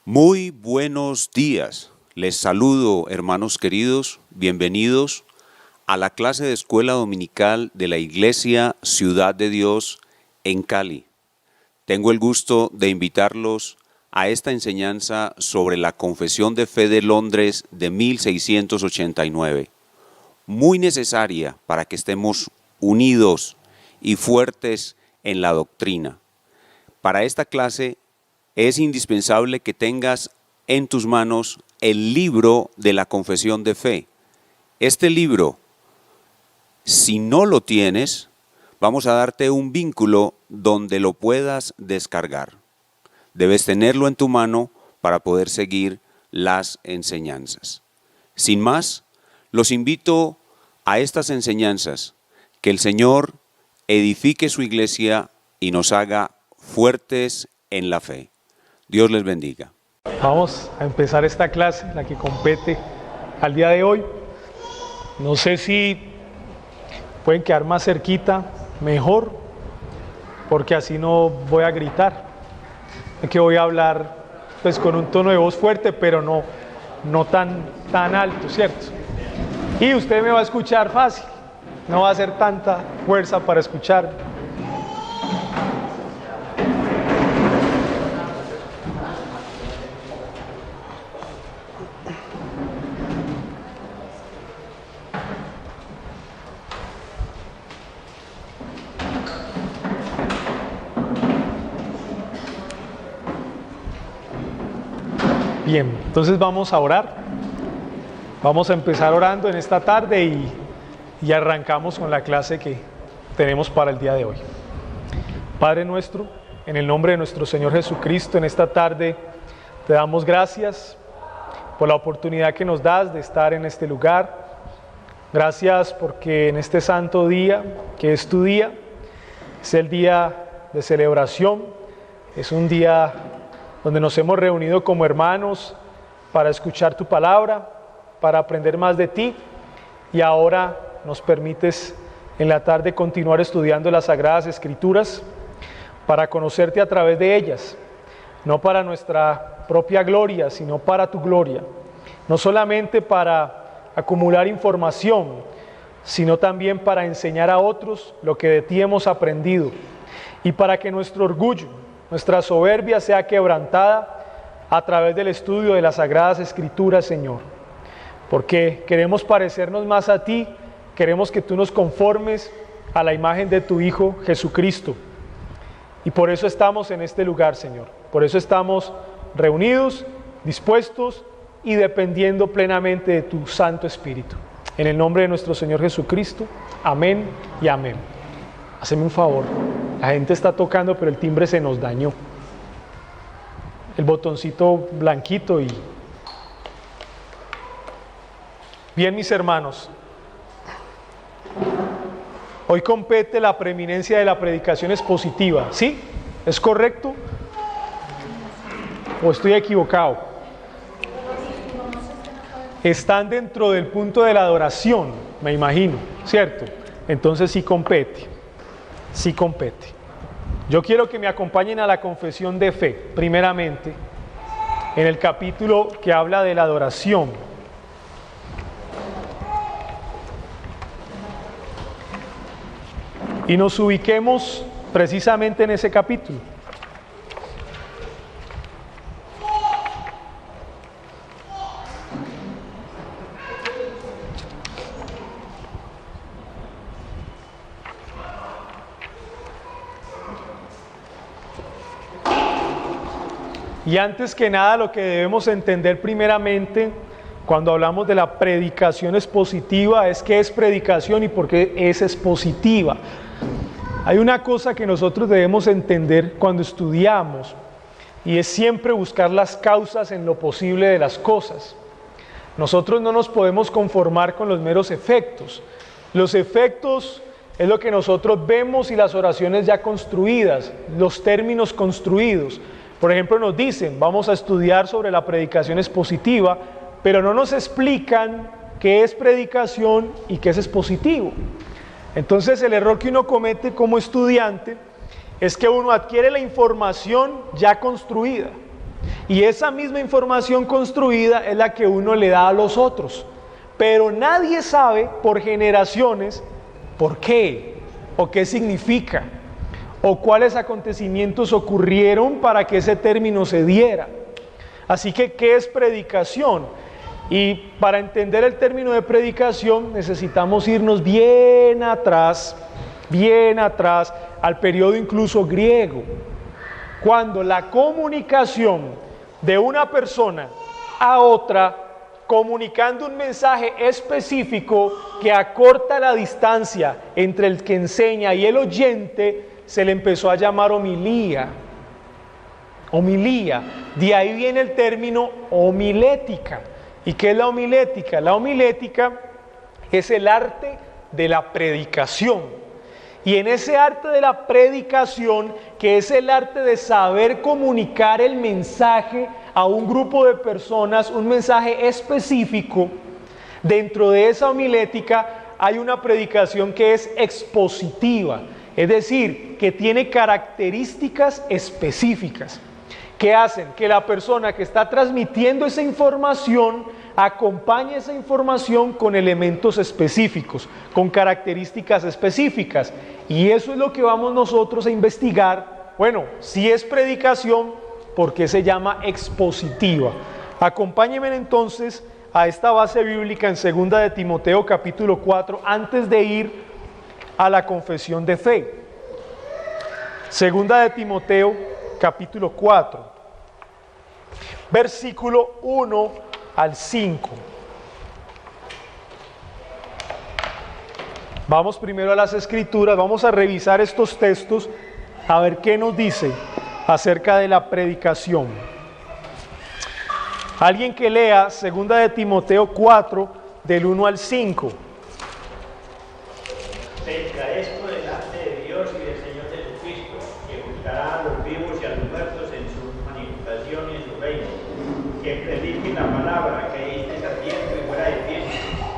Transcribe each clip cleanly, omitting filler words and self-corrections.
Muy buenos días. Les saludo, hermanos queridos, bienvenidos a la clase de escuela dominical de la Iglesia Ciudad de Dios en Cali. Tengo el gusto de invitarlos a esta enseñanza sobre la Confesión de Fe de Londres de 1689, muy necesaria para que estemos unidos y fuertes en la doctrina. Para esta clase es indispensable que tengas en tus manos el libro de la Confesión de Fe. Este libro, si no lo tienes, vamos a darte un vínculo donde lo puedas descargar. Debes tenerlo en tu mano para poder seguir las enseñanzas. Sin más, los invito a estas enseñanzas, que el Señor edifique su iglesia y nos haga fuertes en la fe. Dios les bendiga. Vamos a empezar esta clase, la que compete al día de hoy. No sé si pueden quedar más cerquita, mejor, porque así no voy a gritar. Es que voy a hablar pues con un tono de voz fuerte, pero no tan alto, ¿cierto? Y usted me va a escuchar fácil, no va a hacer tanta fuerza para escuchar. Bien, entonces vamos a orar. Vamos a empezar orando en esta tarde y arrancamos con la clase que tenemos para el día de hoy. Padre nuestro, en el nombre de nuestro Señor Jesucristo, en esta tarde te damos gracias por la oportunidad que nos das de estar en este lugar. Gracias porque en este santo día, que es tu día, es el día de celebración, es un día donde nos hemos reunido como hermanos para escuchar tu palabra, para aprender más de ti, y ahora nos permites en la tarde continuar estudiando las Sagradas Escrituras para conocerte a través de ellas, no para nuestra propia gloria, sino para tu gloria, no solamente para acumular información, sino también para enseñar a otros lo que de ti hemos aprendido, y para que nuestro orgullo, nuestra soberbia sea quebrantada a través del estudio de las Sagradas Escrituras, Señor. Porque queremos parecernos más a ti, queremos que tú nos conformes a la imagen de tu Hijo Jesucristo. Y por eso estamos en este lugar, Señor. Por eso estamos reunidos, dispuestos y dependiendo plenamente de tu Santo Espíritu. En el nombre de nuestro Señor Jesucristo, amén y amén. Haceme un favor. La gente está tocando, pero el timbre se nos dañó. El botoncito blanquito y... Bien, mis hermanos. Hoy compete la preeminencia de la predicación expositiva. ¿Sí? ¿Es correcto? ¿O estoy equivocado? Están dentro del punto de la adoración, me imagino, ¿cierto? Entonces sí compete. Sí compete. Yo quiero que me acompañen a la confesión de fe, primeramente, en el capítulo que habla de la adoración. Y nos ubiquemos precisamente en ese capítulo. Y antes que nada, lo que debemos entender primeramente cuando hablamos de la predicación expositiva es qué es predicación y por qué es expositiva. Hay una cosa que nosotros debemos entender cuando estudiamos y es siempre buscar las causas en lo posible de las cosas. Nosotros no nos podemos conformar con los meros efectos. Los efectos es lo que nosotros vemos y las oraciones ya construidas, los términos construidos. Por ejemplo, nos dicen, vamos a estudiar sobre la predicación expositiva, pero no nos explican qué es predicación y qué es expositivo. Entonces, el error que uno comete como estudiante es que uno adquiere la información ya construida. Y esa misma información construida es la que uno le da a los otros. Pero nadie sabe por generaciones por qué, o qué significa, o cuáles acontecimientos ocurrieron para que ese término se diera. Así que, ¿qué es predicación? Y para entender el término de predicación necesitamos irnos bien atrás, al periodo incluso griego, cuando la comunicación de una persona a otra, comunicando un mensaje específico que acorta la distancia entre el que enseña y el oyente, se le empezó a llamar homilía. Homilía, de ahí viene el término homilética. ¿Y qué es la homilética? La homilética es el arte de la predicación. Y en ese arte de la predicación, que es el arte de saber comunicar el mensaje a un grupo de personas, un mensaje específico, dentro de esa homilética hay una predicación que es expositiva, es decir, que tiene características específicas, que hacen que la persona que está transmitiendo esa información acompañe esa información con elementos específicos, con características específicas. Y eso es lo que vamos nosotros a investigar. Bueno, si es predicación, ¿por qué se llama expositiva? Acompáñenme entonces a esta base bíblica en 2 de Timoteo capítulo 4, antes de ir a la confesión de fe. 2 de Timoteo capítulo 4, versículo 1 al 5. Vamos primero a las Escrituras, vamos a revisar estos textos, a ver qué nos dice acerca de la predicación. Alguien que lea 2 de Timoteo 4, del 1 al 5. Esto delante de Dios y del Señor Jesucristo, que juzgará a los vivos y a los muertos en su manifestación y en su reino. Que predique la palabra, que esté a tiempo y fuera de tiempo,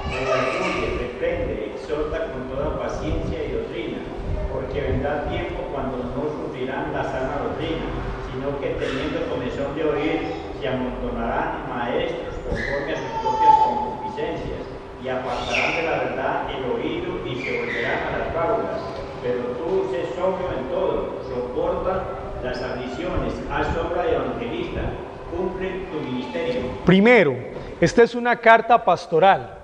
redarguye, reprende, exhorta con toda paciencia y doctrina, porque vendrá tiempo cuando no sufrirán la sana doctrina, sino que teniendo comezón de oír, se amontonarán maestros conforme a sus propias concupiscencias, y apartarán de la verdad el oído y se volverán a las fábulas. Pero tú sé sobrio en todo, soporta las aflicciones, haz obra de evangelista, cumple tu ministerio. Primero, esta es una carta pastoral.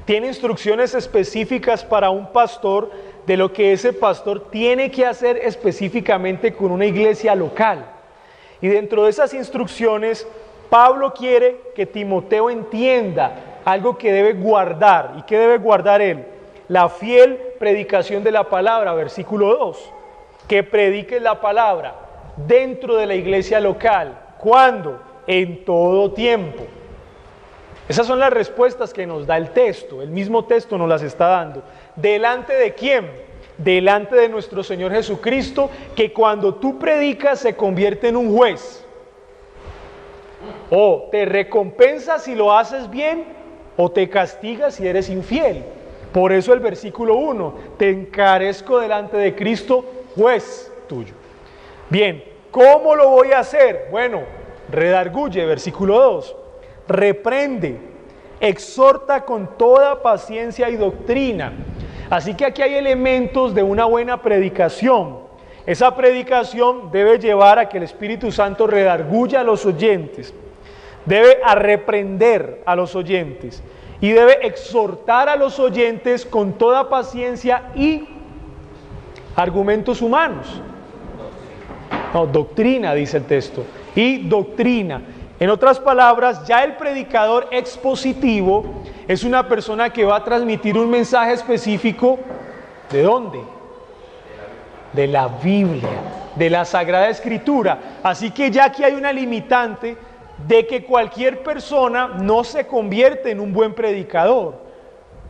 Tiene instrucciones específicas para un pastor de lo que ese pastor tiene que hacer específicamente con una iglesia local. Y dentro de esas instrucciones, Pablo quiere que Timoteo entienda algo que debe guardar. ¿Y qué debe guardar él? La fiel predicación de la palabra, versículo 2. Que predique la palabra dentro de la iglesia local. ¿Cuándo? En todo tiempo. Esas son las respuestas que nos da el texto. El mismo texto nos las está dando. ¿Delante de quién? Delante de nuestro Señor Jesucristo, que cuando tú predicas se convierte en un juez. O te recompensa si lo haces bien, o te castiga si eres infiel. Por eso el versículo 1, te encarezco delante de Cristo, juez tuyo. Bien, ¿cómo lo voy a hacer? Bueno, redarguye, versículo 2, reprende, exhorta con toda paciencia y doctrina. Así que aquí hay elementos de una buena predicación. Esa predicación debe llevar a que el Espíritu Santo redarguya a los oyentes, debe a reprender a los oyentes y debe exhortar a los oyentes con toda paciencia y argumentos humanos. No, doctrina, dice el texto, y doctrina. En otras palabras, ya el predicador expositivo es una persona que va a transmitir un mensaje específico. ¿De dónde? De la Biblia, de la Sagrada Escritura. Así que ya aquí hay una limitante de que cualquier persona no se convierte en un buen predicador.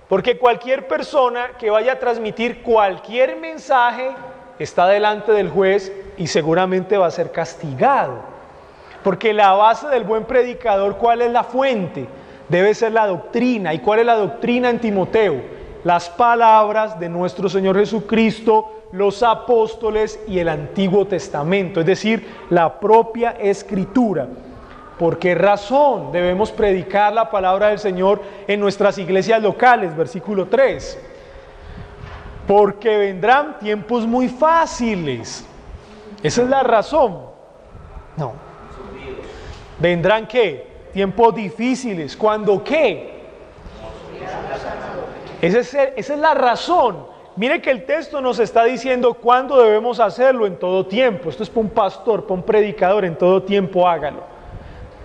Porque cualquier persona que vaya a transmitir cualquier mensaje está delante del juez y seguramente va a ser castigado. Porque la base del buen predicador, ¿cuál es la fuente? Debe ser la doctrina. ¿Y cuál es la doctrina en Timoteo? Las palabras de nuestro Señor Jesucristo los apóstoles y el Antiguo Testamento, es decir, la propia Escritura. ¿Por qué razón debemos predicar la palabra del Señor en nuestras iglesias locales? Versículo 3. Porque vendrán tiempos muy fáciles. Esa es la razón. No. ¿Vendrán qué? Tiempos difíciles. ¿Cuándo qué? Esa es la razón. Mire que el texto nos está diciendo cuándo debemos hacerlo en todo tiempo. Esto es para un pastor, para un predicador, en todo tiempo hágalo.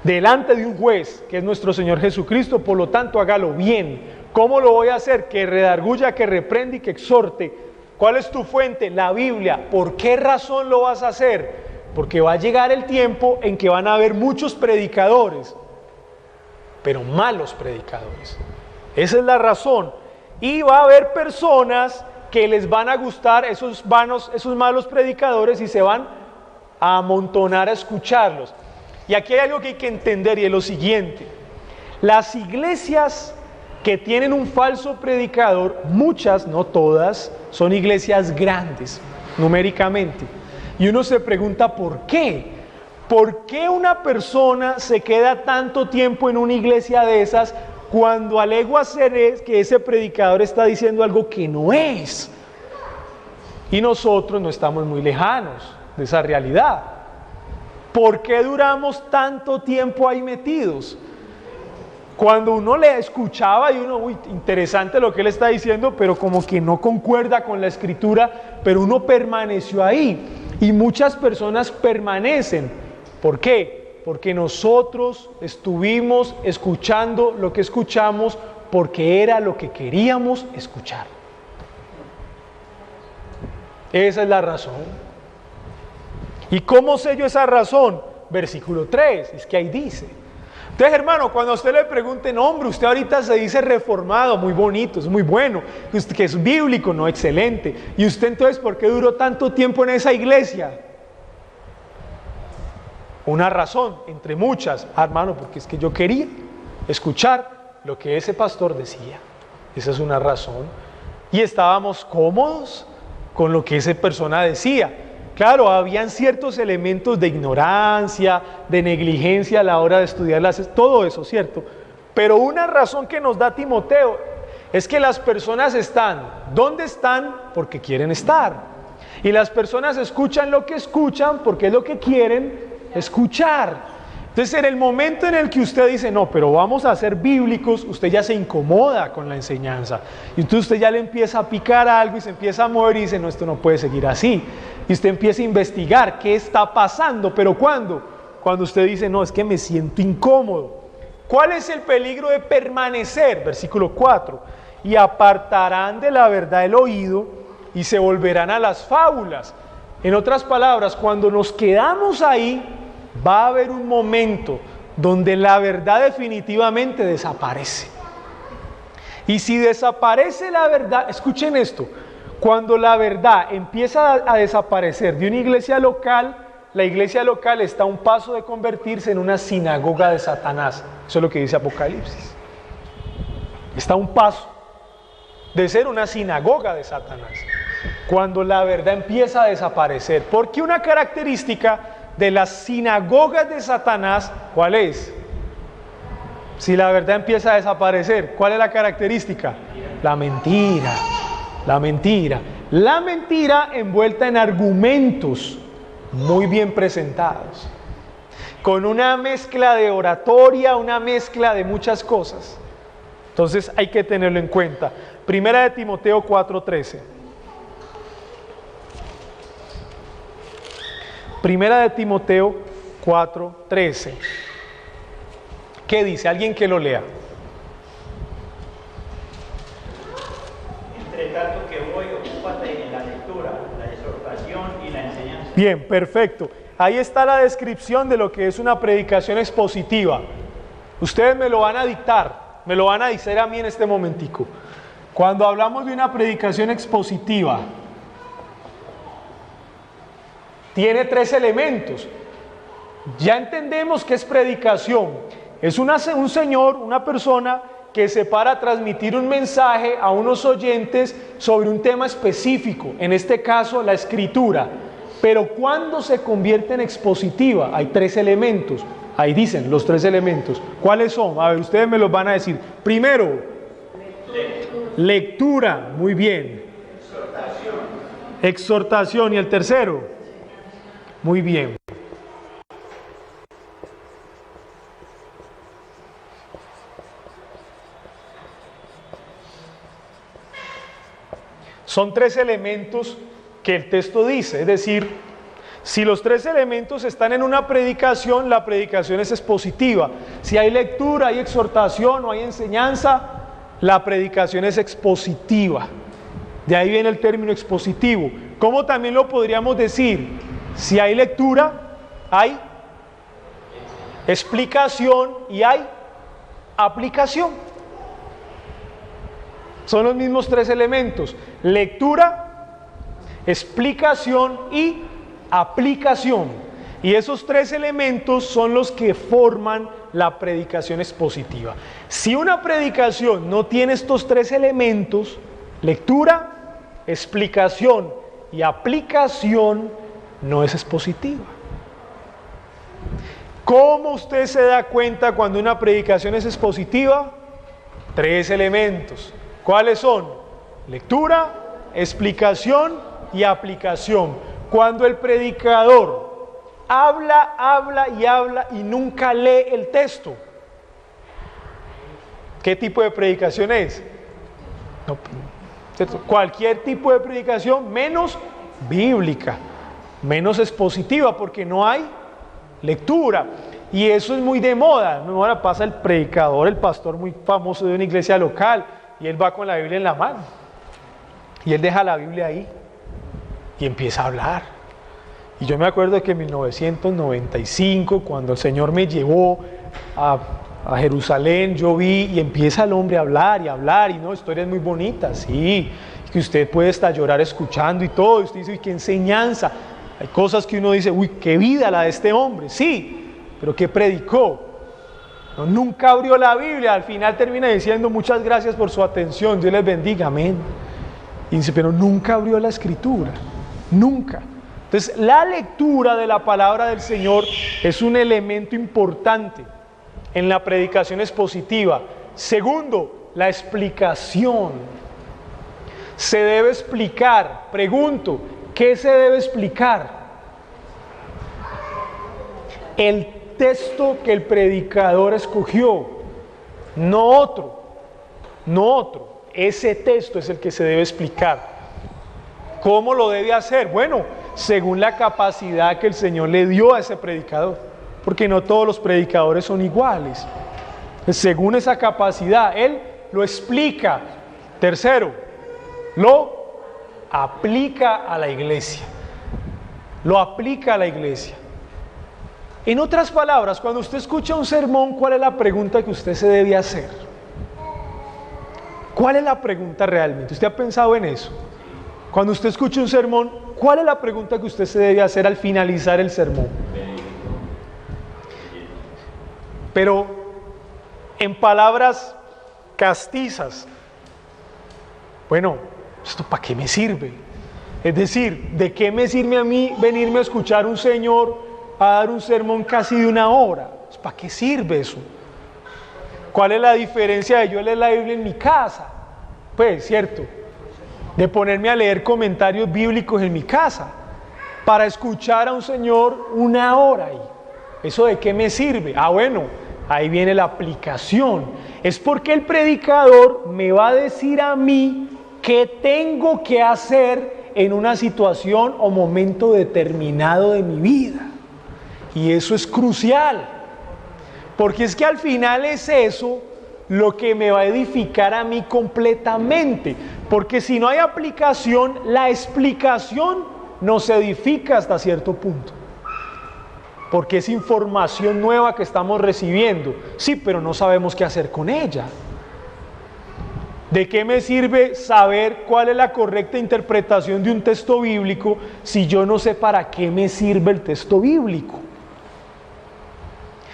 Delante de un juez, que es nuestro Señor Jesucristo, por lo tanto hágalo bien. ¿Cómo lo voy a hacer? Que redarguya, que reprenda y que exhorte. ¿Cuál es tu fuente? La Biblia. ¿Por qué razón lo vas a hacer? Porque va a llegar el tiempo en que van a haber muchos predicadores, pero malos predicadores. Esa es la razón. Y va a haber personas que les van a gustar esos malos predicadores y se van a amontonar a escucharlos. Y aquí hay algo que hay que entender y es lo siguiente. Las iglesias que tienen un falso predicador, muchas, no todas, son iglesias grandes, numéricamente. Y uno se pregunta ¿por qué? ¿Por qué una persona se queda tanto tiempo en una iglesia de esas cuando alegua ser que ese predicador está diciendo algo que no es? Y nosotros no estamos muy lejanos de esa realidad. ¿Por qué duramos tanto tiempo ahí metidos? Cuando uno le escuchaba y uno, interesante lo que él está diciendo, pero como que no concuerda con la escritura, pero uno permaneció ahí. Y muchas personas permanecen. ¿Por qué? Porque nosotros estuvimos escuchando lo que escuchamos porque era lo que queríamos escuchar. Esa es la razón. ¿Y cómo sé yo esa razón? Versículo 3, es que ahí dice. Entonces, hermano, cuando a usted le pregunten, hombre, usted ahorita se dice reformado, muy bonito, es muy bueno, que es bíblico, no, excelente. ¿Y usted entonces por qué duró tanto tiempo en esa iglesia? Una razón, entre muchas, hermano, porque es que yo quería escuchar lo que ese pastor decía. Esa es una razón. Y estábamos cómodos con lo que esa persona decía. Claro, habían ciertos elementos de ignorancia, de negligencia a la hora de estudiar todo eso, ¿cierto? Pero una razón que nos da Timoteo es que las personas están, ¿dónde están? Porque quieren estar. Y las personas escuchan lo que escuchan porque es lo que quieren escuchar. Entonces, en el momento en el que usted dice, no, pero vamos a ser bíblicos, usted ya se incomoda con la enseñanza. Y entonces usted ya le empieza a picar algo y se empieza a mover y dice, no, esto no puede seguir así. Y usted empieza a investigar qué está pasando. ¿Pero cuándo? Cuando usted dice, no, es que me siento incómodo. ¿Cuál es el peligro de permanecer? Versículo 4. Y apartarán de la verdad el oído y se volverán a las fábulas. En otras palabras, cuando nos quedamos ahí, va a haber un momento donde la verdad definitivamente desaparece. Y si desaparece la verdad, escuchen esto, cuando la verdad empieza a desaparecer de una iglesia local, la iglesia local está a un paso de convertirse en una sinagoga de Satanás. Eso es lo que dice Apocalipsis. Está a un paso de ser una sinagoga de Satanás. Cuando la verdad empieza a desaparecer. Porque una característica de las sinagogas de Satanás, ¿cuál es? Si la verdad empieza a desaparecer, ¿cuál es la característica? La mentira. La mentira. La mentira envuelta en argumentos muy bien presentados, con una mezcla de oratoria, una mezcla de muchas cosas. Entonces hay que tenerlo en cuenta. Primera de Timoteo 4:13. Primera de Timoteo 4:13. ¿Qué dice? Alguien que lo lea. Entre tanto que voy, ocúpate en la lectura, la exhortación y la enseñanza. Bien, perfecto. Ahí está la descripción de lo que es una predicación expositiva. Ustedes me lo van a dictar, me lo van a decir a mí en este momentico. Cuando hablamos de una predicación expositiva, tiene 3 elementos. Ya entendemos que es predicación. Es un señor, una persona que se para a transmitir un mensaje a unos oyentes sobre un tema específico, en este caso la escritura. Pero cuando se convierte en expositiva, hay 3 elementos. Ahí dicen los 3 elementos. ¿Cuáles son? A ver, ustedes me los van a decir. Primero, lectura. Muy bien. Exhortación. ¿Y el tercero? Muy bien. Son 3 elementos que el texto dice, es decir, si los 3 elementos están en una predicación, la predicación es expositiva. Si hay lectura, hay exhortación o hay enseñanza, la predicación es expositiva. De ahí viene el término expositivo. ¿Cómo también lo podríamos decir? Si hay lectura, hay explicación y hay aplicación. Son los mismos 3 elementos: lectura, explicación y aplicación. Y esos 3 elementos son los que forman la predicación expositiva. Si una predicación no tiene estos 3 elementos, lectura, explicación y aplicación, no es expositiva. ¿Cómo usted se da cuenta cuando una predicación es expositiva? 3 elementos. ¿Cuáles son? Lectura, explicación y aplicación. Cuando el predicador habla y nunca lee el texto, ¿qué tipo de predicación es? No, ¿cierto? Cualquier tipo de predicación menos bíblica, menos expositiva, porque no hay lectura. Y eso es muy de moda. Ahora pasa el predicador, el pastor muy famoso de una iglesia local, y él va con la Biblia en la mano. Y él deja la Biblia ahí y empieza a hablar. Y yo me acuerdo que en 1995, cuando el Señor me llevó a Jerusalén, yo vi y empieza el hombre a hablar, y no, historias muy bonitas, sí, que usted puede hasta llorar escuchando y todo. Y usted dice, uy, qué enseñanza. Hay cosas que uno dice, uy, qué vida la de este hombre, sí, pero ¿qué predicó? No, nunca abrió la Biblia. Al final termina diciendo, muchas gracias por su atención, Dios les bendiga, amén. Y dice, pero nunca abrió la escritura, nunca. Entonces, la lectura de la palabra del Señor es un elemento importante en la predicación expositiva. Segundo, la explicación. Se debe explicar. Pregunto, ¿qué se debe explicar? El texto que el predicador escogió, no otro. Ese texto es el que se debe explicar. ¿Cómo lo debe hacer? Bueno, según la capacidad que el Señor le dio a ese predicador, porque no todos los predicadores son iguales. Según esa capacidad, Él lo explica. Tercero, lo aplica a la iglesia. Lo aplica a la iglesia. En otras palabras, cuando usted escucha un sermón, ¿cuál es la pregunta que usted se debe hacer? ¿Cuál es la pregunta realmente? ¿Usted ha pensado en eso? Cuando usted escucha un sermón, ¿cuál es la pregunta que usted se debe hacer al finalizar el sermón? Pero en palabras castizas, bueno, ¿esto para qué me sirve? Es decir, ¿de qué me sirve a mí venirme a escuchar un señor a dar un sermón casi de 1 hora? ¿Para qué sirve eso? ¿Cuál es la diferencia de yo leer la Biblia en mi casa? Pues, cierto, de ponerme a leer comentarios bíblicos en mi casa, para escuchar a un señor 1 hora ahí. ¿Eso de qué me sirve? Ah, bueno, ahí viene la aplicación. Es porque el predicador me va a decir a mí qué tengo que hacer en una situación o momento determinado de mi vida. Y eso es crucial, porque es que al final es eso lo que me va a edificar a mí completamente, porque si no hay aplicación, la explicación nos edifica hasta cierto punto, porque es información nueva que estamos recibiendo, sí, pero no sabemos qué hacer con ella. ¿De qué me sirve saber cuál es la correcta interpretación de un texto bíblico si yo no sé para qué me sirve el texto bíblico?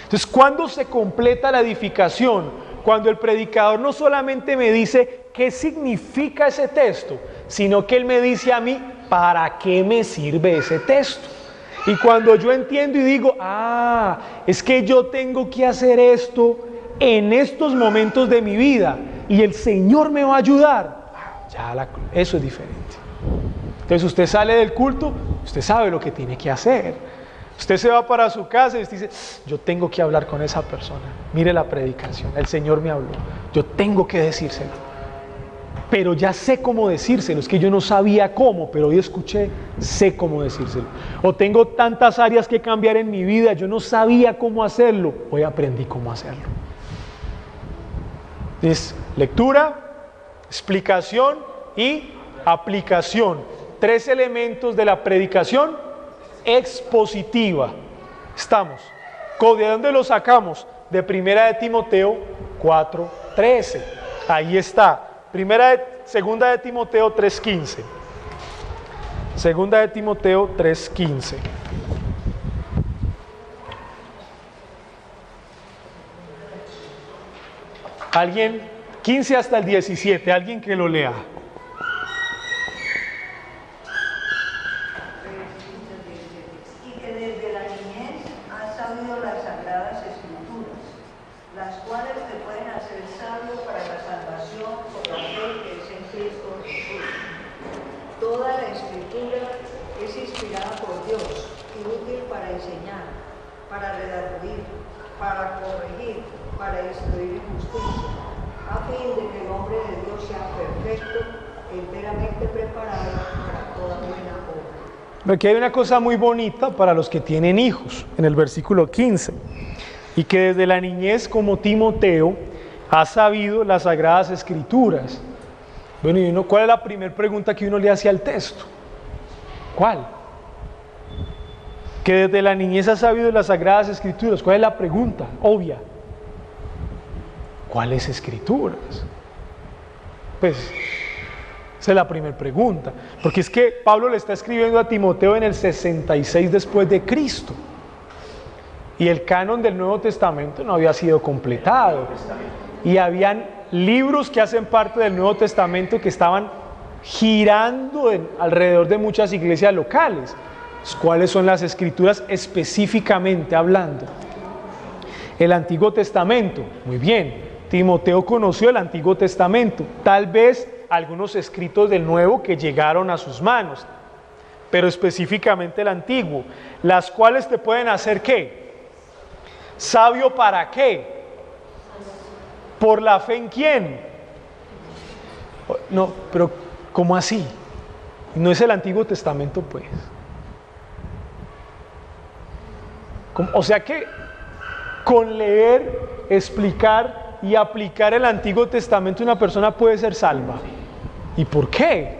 Entonces, ¿cuándo se completa la edificación? cuando el predicador no solamente me dice qué significa ese texto, sino que él me dice a mí, ¿para qué me sirve ese texto? Y cuando yo entiendo y digo, es que yo tengo que hacer esto en estos momentos de mi vida y el Señor me va a ayudar, eso es diferente. Entonces usted sale del culto, usted sabe lo que tiene que hacer. Usted se va para su casa y dice, yo tengo que hablar con esa persona. Mire la predicación, el Señor me habló, yo tengo que decírselo. Pero ya sé cómo decírselo, es que yo no sabía cómo, pero hoy escuché, sé cómo decírselo. O tengo tantas áreas que cambiar en mi vida, yo no sabía cómo hacerlo, hoy aprendí cómo hacerlo. Es lectura, explicación y aplicación. 3 elementos de la predicación expositiva. Estamos. ¿De dónde lo sacamos? De 1 Timoteo 4:13. Ahí está. Segunda de Timoteo 3:15. Segunda de Timoteo 3:15. Alguien, 15 hasta el 17, alguien que lo lea. Y que desde la niñez has sabido las sagradas escrituras, las cuales te pueden hacer sabio para la salvación por la fe que es en Cristo Jesús. Toda la escritura es inspirada por Dios y útil para enseñar, para redarguir, para corregir, para instruir en justicia, a fin de que el hombre de Dios sea perfecto, enteramente preparado para toda buena obra. Aquí hay una cosa muy bonita para los que tienen hijos, en el versículo 15, y que desde la niñez como Timoteo ha sabido las sagradas escrituras. Bueno, y ¿cuál es la primera pregunta que uno le hace al texto? ¿Cuál? Que desde la niñez ha sabido las sagradas escrituras. ¿Cuál es la pregunta? Obvia. ¿Cuáles escrituras? Pues esa es la primera pregunta, porque es que Pablo le está escribiendo a Timoteo en el 66 después de Cristo y el canon del Nuevo Testamento no había sido completado y habían libros que hacen parte del Nuevo Testamento que estaban girando alrededor de muchas iglesias locales. ¿Cuáles son las escrituras específicamente hablando? El Antiguo Testamento, muy bien. Timoteo conoció el Antiguo Testamento, tal vez algunos escritos del Nuevo que llegaron a sus manos, pero específicamente el Antiguo, las cuales te pueden hacer ¿qué? ¿Sabio para qué? ¿Por la fe en quién? No, pero ¿cómo así? No es el Antiguo Testamento, pues. O sea que con leer, explicar y aplicar el Antiguo Testamento una persona puede ser salva. ¿Y por qué?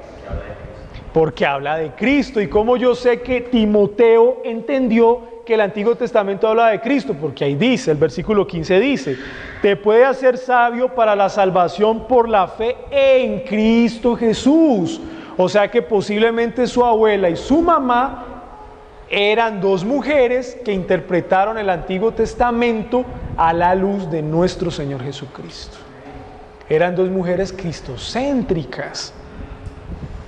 Porque habla de Cristo. ¿Y cómo yo sé que Timoteo entendió que el Antiguo Testamento habla de Cristo? Porque ahí dice, el versículo 15 dice, te puede hacer sabio para la salvación por la fe en Cristo Jesús. O sea que posiblemente su abuela y su mamá eran 2 mujeres que interpretaron el Antiguo Testamento a la luz de nuestro Señor Jesucristo. Eran 2 mujeres cristocéntricas.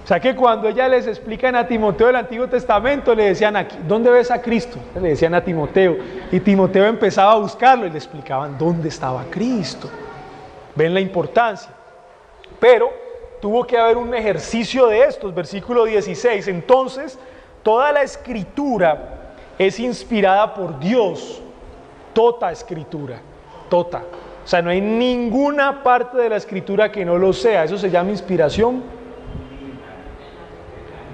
O sea que cuando ellas les explican a Timoteo el Antiguo Testamento, le decían, aquí, ¿dónde ves a Cristo? Le decían a Timoteo. Y Timoteo empezaba a buscarlo y le explicaban dónde estaba Cristo. ¿Ven la importancia? Pero tuvo que haber un ejercicio de estos, versículo 16. Entonces, toda la escritura es inspirada por Dios. Toda escritura, toda. O sea, no hay ninguna parte de la escritura que no lo sea. Eso se llama inspiración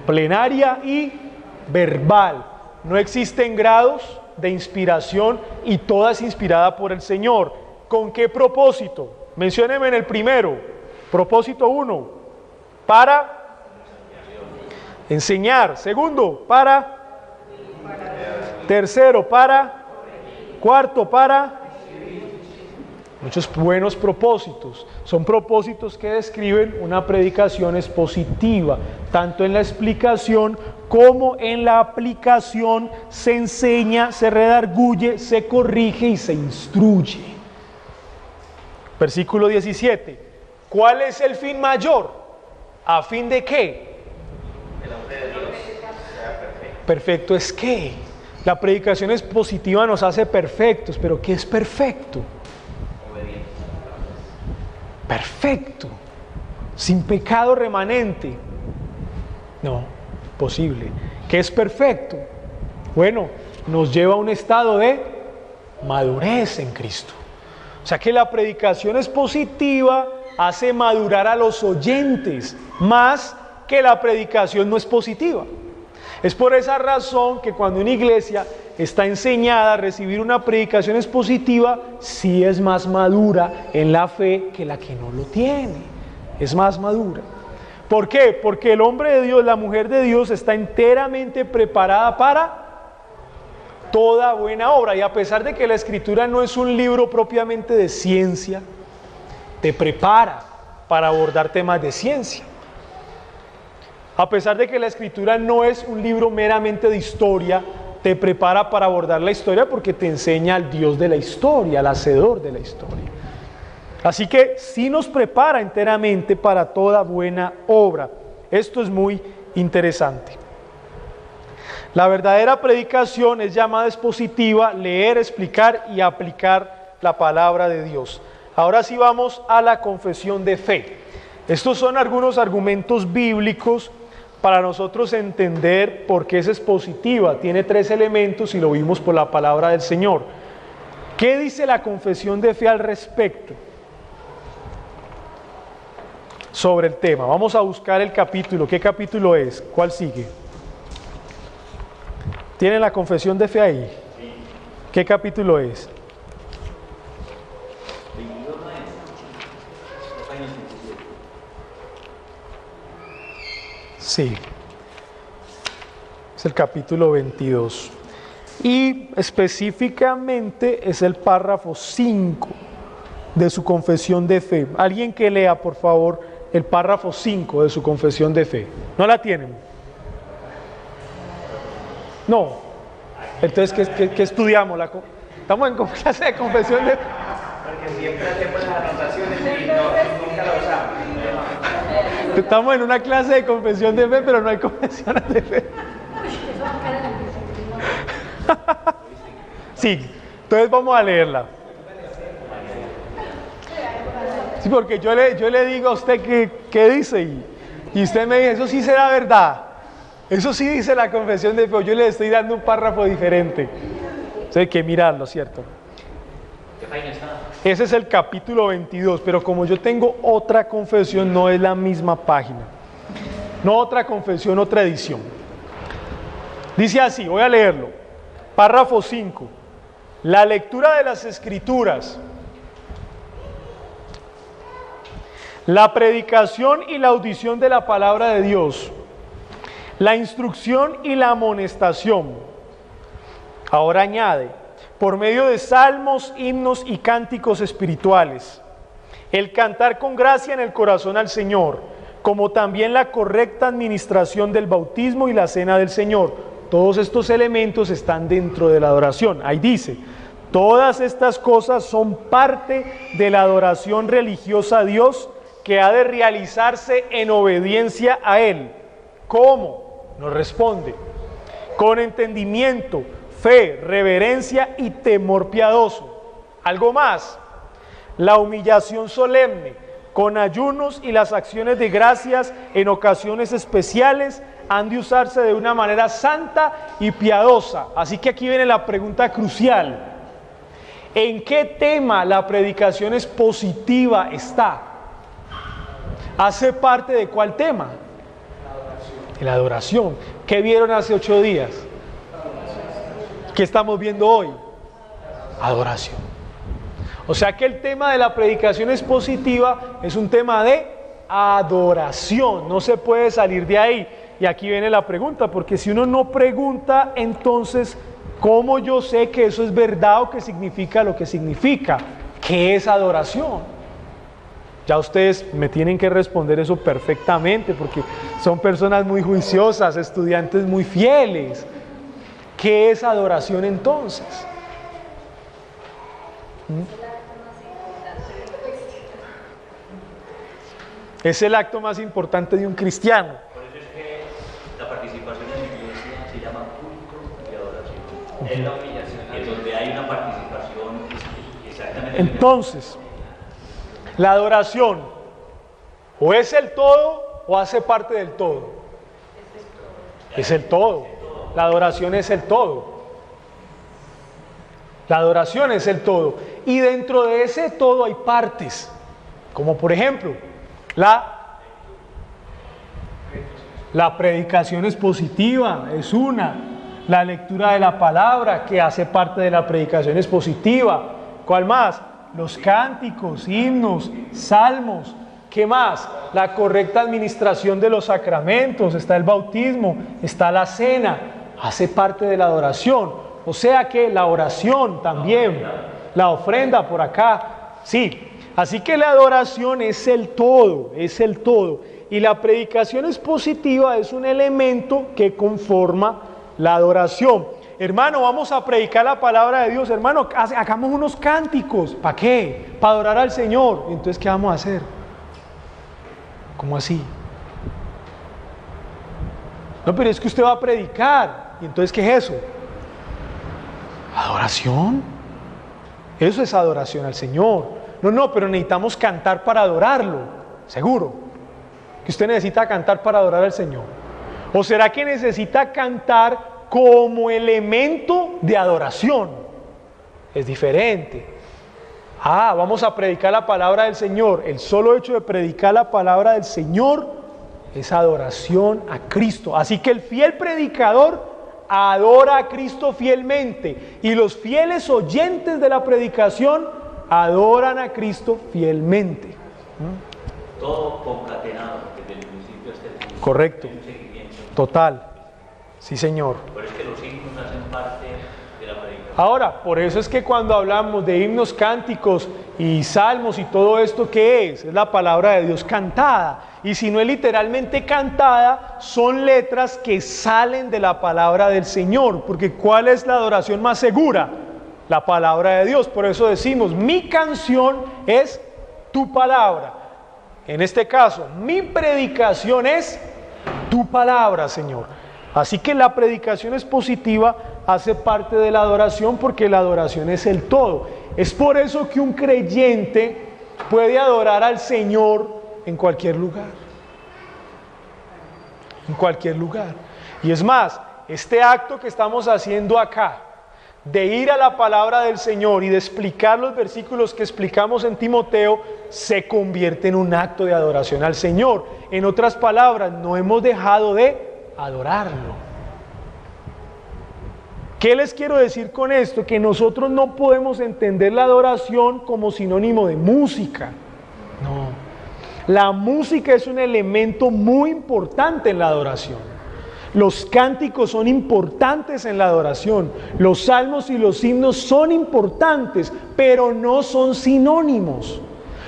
plenaria y verbal. No existen grados de inspiración y toda es inspirada por el Señor. ¿Con qué propósito? Mencióneme en el primero. Propósito 1, para enseñar. Segundo, para. Tercero, para. Cuarto, para. Muchos buenos propósitos. Son propósitos que describen una predicación expositiva. Tanto en la explicación como en la aplicación se enseña, se redarguye, se corrige y se instruye. Versículo 17. ¿Cuál es el fin mayor? ¿A fin de qué? El hombre de Dios sea perfecto. Perfecto es qué. La predicación expositiva nos hace perfectos, pero ¿qué es perfecto? Obediente. Perfecto, sin pecado remanente. No, posible. ¿Qué es perfecto? Bueno, nos lleva a un estado de madurez en Cristo. O sea que la predicación expositiva hace madurar a los oyentes, más que la predicación no expositiva. Es por esa razón que cuando una iglesia está enseñada a recibir una predicación expositiva, sí es más madura en la fe que la que no lo tiene. Es más madura. ¿Por qué? Porque el hombre de Dios, la mujer de Dios está enteramente preparada para toda buena obra. Y a pesar de que la Escritura no es un libro propiamente de ciencia, te prepara para abordar temas de ciencia. A pesar de que la Escritura no es un libro meramente de historia, te prepara para abordar la historia porque te enseña al Dios de la historia, al hacedor de la historia. Así que sí nos prepara enteramente para toda buena obra. Esto es muy interesante. La verdadera predicación es llamada expositiva, leer, explicar y aplicar la palabra de Dios. Ahora sí vamos a la confesión de fe. Estos son algunos argumentos bíblicos para nosotros entender por qué es expositiva. Tiene 3 elementos y lo vimos por la palabra del Señor. ¿Qué dice la confesión de fe al respecto? Sobre el tema. Vamos a buscar el capítulo. ¿Qué capítulo es? ¿Cuál sigue? ¿Tienen la confesión de fe ahí? ¿Qué capítulo es? Sí, es el capítulo 22 y específicamente es el párrafo 5 de su confesión de fe. Alguien que lea por favor el párrafo 5 de su confesión de fe. ¿No la tienen? No. Entonces, ¿qué estudiamos? Estamos en clase de confesión de fe. Porque siempre hacemos las anotaciones y nunca lo usamos. Estamos en una clase de confesión de fe, pero no hay confesiones de fe. Sí, entonces vamos a leerla. Sí, porque yo le digo a usted qué dice y usted me dice, eso sí será verdad. Eso sí dice la confesión de fe. Yo le estoy dando un párrafo diferente. Entonces hay que mirarlo, ¿cierto? Ese es el capítulo 22, pero como yo tengo otra confesión, no es la misma página. No otra confesión, otra edición. Dice así, voy a leerlo. Párrafo 5. La lectura de las Escrituras, la predicación y la audición de la palabra de Dios, la instrucción y la amonestación. Ahora añade, por medio de salmos, himnos y cánticos espirituales, el cantar con gracia en el corazón al Señor, como también la correcta administración del bautismo y la cena del Señor. Todos estos elementos están dentro de la adoración. Ahí dice, todas estas cosas son parte de la adoración religiosa a Dios que ha de realizarse en obediencia a Él. ¿Cómo? Nos responde, con entendimiento, fe, reverencia y temor piadoso. Algo más, la humillación solemne, con ayunos y las acciones de gracias en ocasiones especiales han de usarse de una manera santa y piadosa. Así que aquí viene la pregunta crucial. ¿En qué tema la predicación expositiva está? ¿Hace parte de cuál tema? De la adoración. ¿Qué vieron hace 8 días? ¿Qué estamos viendo hoy? Adoración. O sea que el tema de la predicación expositiva es un tema de adoración. No se puede salir de ahí. Y aquí viene la pregunta, porque si uno no pregunta, entonces, ¿cómo yo sé que eso es verdad o que significa lo que significa? ¿Qué es adoración? Ya ustedes me tienen que responder eso perfectamente, porque son personas muy juiciosas, estudiantes muy fieles. ¿Qué es adoración entonces? Es el acto más importante de un cristiano. Por eso es que la participación en la iglesia se llama culto y adoración. Es la humillación, es donde hay una participación exactamente. Entonces, la adoración o es el todo o hace parte del todo. Es el todo. La adoración es el todo. La adoración es el todo. Y dentro de ese todo hay partes. Como por ejemplo, la predicación expositiva es una. La lectura de la palabra, que hace parte de la predicación expositiva. ¿Cuál más? Los cánticos, himnos, salmos. ¿Qué más? La correcta administración de los sacramentos. Está el bautismo, está la cena. Hace parte de la adoración. O sea que la oración también. La ofrenda por acá. Sí. Así que la adoración es el todo, es el todo. Y la predicación expositiva es un elemento que conforma la adoración. Hermano, vamos a predicar la palabra de Dios. Hermano, hagamos unos cánticos. ¿Para qué? Para adorar al Señor. Entonces, ¿qué vamos a hacer? ¿Cómo así? No, pero es que usted va a predicar. ¿Y entonces qué es eso? ¿Adoración? Eso es adoración al Señor. No, pero necesitamos cantar para adorarlo. Seguro que usted necesita cantar para adorar al Señor. ¿O será que necesita cantar como elemento de adoración? Es diferente. Vamos a predicar la palabra del Señor. El solo hecho de predicar la palabra del Señor es adoración a Cristo. Así que el fiel predicador adora a Cristo fielmente. Y los fieles oyentes de la predicación adoran a Cristo fielmente. Todo concatenado desde el principio hasta el fin. Correcto. Total. Sí, Señor. Por eso es que los himnos hacen parte de la predicación. Ahora, por eso es que cuando hablamos de himnos, cánticos y salmos y todo esto, ¿qué es? Es la palabra de Dios cantada. Y si no es literalmente cantada, son letras que salen de la palabra del Señor. Porque ¿cuál es la adoración más segura? La palabra de Dios. Por eso decimos, mi canción es tu palabra. En este caso, mi predicación es tu palabra, Señor. Así que la predicación expositiva hace parte de la adoración, porque la adoración es el todo. Es por eso que un creyente puede adorar al Señor en cualquier lugar. En cualquier lugar. Y es más, este acto que estamos haciendo acá, de ir a la palabra del Señor y de explicar los versículos que explicamos en Timoteo, se convierte en un acto de adoración al Señor. En otras palabras, no hemos dejado de adorarlo. ¿Qué les quiero decir con esto? Que nosotros no podemos entender la adoración como sinónimo de música. No. La música es un elemento muy importante en la adoración. Los cánticos son importantes en la adoración. Los salmos y los himnos son importantes, pero no son sinónimos.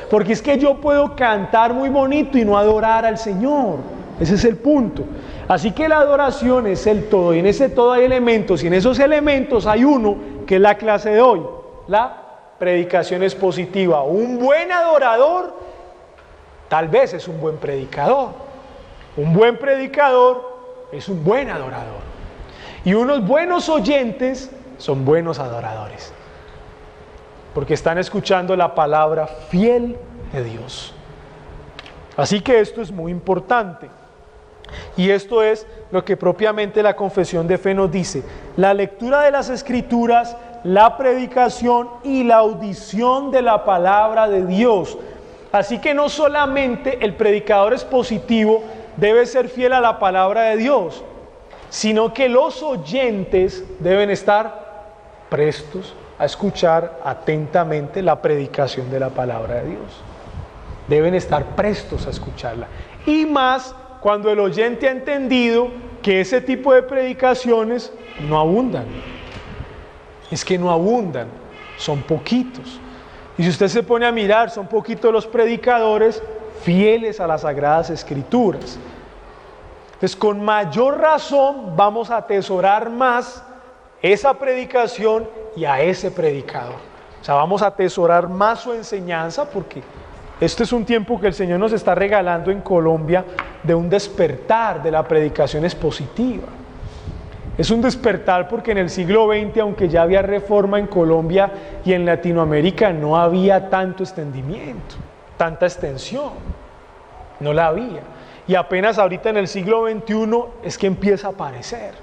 Porque es que yo puedo cantar muy bonito y no adorar al Señor. Ese es el punto. Así que la adoración es el todo. Y en ese todo hay elementos. Y en esos elementos hay uno que es la clase de hoy. La predicación expositiva. Un buen adorador tal vez es un buen predicador. Un buen predicador es un buen adorador. Y unos buenos oyentes son buenos adoradores. Porque están escuchando la palabra fiel de Dios. Así que esto es muy importante. Y esto es lo que propiamente la confesión de fe nos dice. La lectura de las Escrituras, la predicación y la audición de la palabra de Dios. Así que no solamente el predicador expositivo debe ser fiel a la palabra de Dios, sino que los oyentes deben estar prestos a escuchar atentamente la predicación de la palabra de Dios. Deben estar prestos a escucharla. Y más cuando el oyente ha entendido que ese tipo de predicaciones no abundan. Es que no abundan, son poquitos. Y si usted se pone a mirar, son poquitos los predicadores fieles a las Sagradas Escrituras. Entonces, con mayor razón vamos a atesorar más esa predicación y a ese predicador. O sea, vamos a atesorar más su enseñanza porque Este es un tiempo que el Señor nos está regalando en Colombia de un despertar de la predicación expositiva. Es un despertar porque en el siglo XX, aunque ya había reforma en Colombia y en Latinoamérica, no había tanto extendimiento, tanta extensión. No la había. Y apenas ahorita en el siglo XXI es que empieza a aparecer.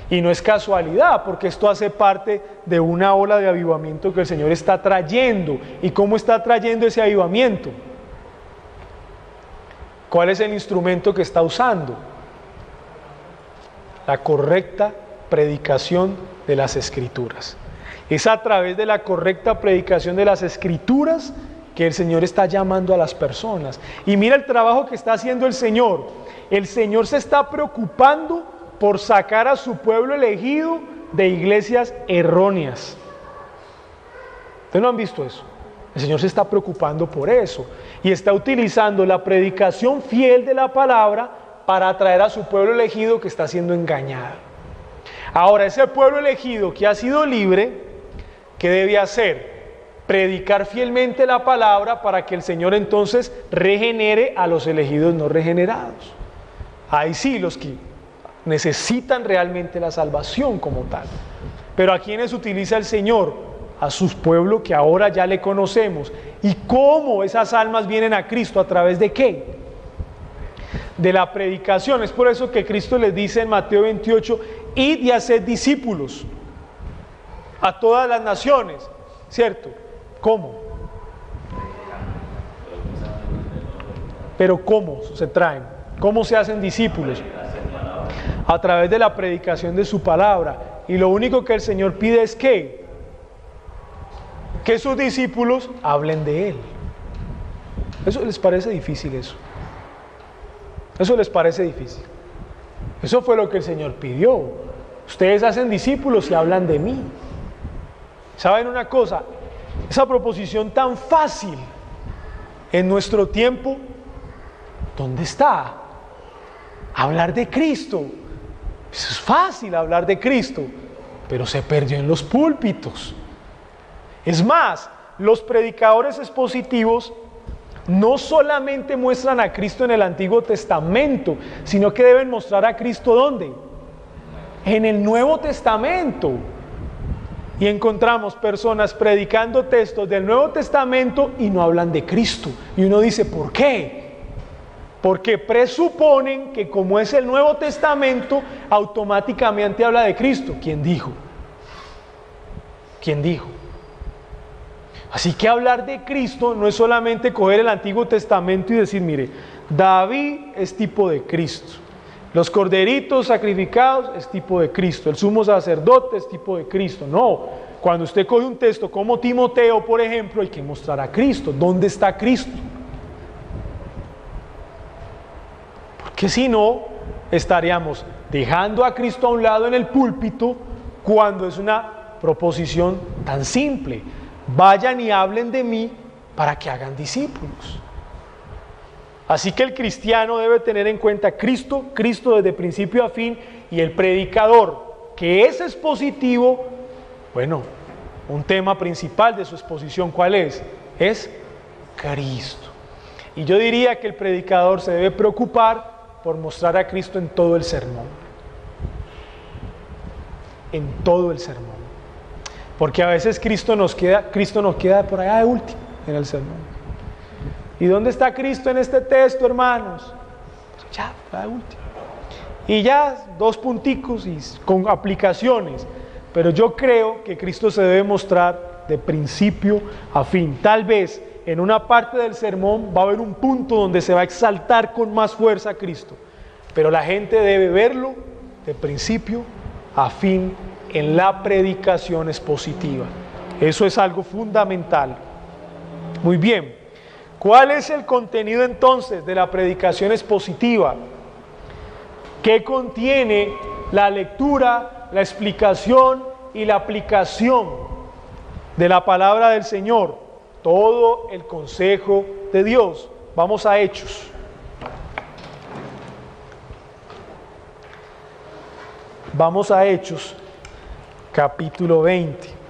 Y no es casualidad, porque esto hace parte de una ola de avivamiento que el Señor está trayendo. ¿Y cómo está trayendo ese avivamiento? ¿Cuál es el instrumento que está usando? La correcta predicación de las Escrituras. Es a través de la correcta predicación de las Escrituras que el Señor está llamando a las personas. Y mira el trabajo que está haciendo el Señor. El Señor se está preocupando por sacar a su pueblo elegido de iglesias erróneas. ¿Ustedes no han visto eso? El Señor se está preocupando por eso y está utilizando la predicación fiel de la palabra para atraer a su pueblo elegido que está siendo engañado. Ahora, ese pueblo elegido que ha sido libre, ¿qué debe hacer? Predicar fielmente la palabra para que el Señor entonces regenere a los elegidos no regenerados. Ahí sí, los que necesitan realmente la salvación como tal. Pero ¿a quiénes utiliza el Señor? A su pueblo que ahora ya le conocemos. ¿Y cómo esas almas vienen a Cristo? ¿A través de qué? De la predicación. Es por eso que Cristo les dice en Mateo 28, id y haced discípulos a todas las naciones, ¿cierto? ¿Cómo? Pero ¿cómo se traen? ¿Cómo se hacen discípulos? A través de la predicación de su palabra. Y lo único que el Señor pide es que sus discípulos hablen de Él. ¿Eso les parece difícil eso? ¿Eso les parece difícil? Eso fue lo que el Señor pidió. Ustedes hacen discípulos y hablan de mí. ¿Saben una cosa? Esa proposición tan fácil en nuestro tiempo, ¿dónde está? Hablar de Cristo. Eso es fácil hablar de Cristo, pero se perdió en los púlpitos. Es más, los predicadores expositivos no solamente muestran a Cristo en el Antiguo Testamento, sino que deben mostrar a Cristo ¿dónde? En el Nuevo Testamento. Y encontramos personas predicando textos del Nuevo Testamento y no hablan de Cristo. Y uno dice, ¿por qué? Porque presuponen que como es el Nuevo Testamento, automáticamente habla de Cristo. ¿Quién dijo? ¿Quién dijo? Así que hablar de Cristo no es solamente coger el Antiguo Testamento y decir, mire, David es tipo de Cristo, los corderitos sacrificados es tipo de Cristo, el sumo sacerdote es tipo de Cristo. No, cuando usted coge un texto como Timoteo, por ejemplo, hay que mostrar a Cristo. ¿Dónde está Cristo? Porque si no, estaríamos dejando a Cristo a un lado en el púlpito cuando es una proposición tan simple. Vayan y hablen de mí para que hagan discípulos. Así que el cristiano debe tener en cuenta Cristo desde principio a fin, y el predicador, que es expositivo, bueno, un tema principal de su exposición, ¿cuál es? Es Cristo. Y yo diría que el predicador se debe preocupar por mostrar a Cristo en todo el sermón. En todo el sermón. Porque a veces Cristo nos queda por allá de último en el sermón. ¿Y dónde está Cristo en este texto, hermanos? Pues ya, de último. Y ya 2 punticos y con aplicaciones. Pero yo creo que Cristo se debe mostrar de principio a fin. Tal vez en una parte del sermón va a haber un punto donde se va a exaltar con más fuerza a Cristo. Pero la gente debe verlo de principio a fin en la predicación expositiva. Eso es algo fundamental. Muy bien. ¿Cuál es el contenido entonces de la predicación expositiva? ¿Qué contiene la lectura, la explicación y la aplicación de la palabra del Señor? Todo el consejo de Dios. Vamos a Hechos. Vamos a Hechos, capítulo 20.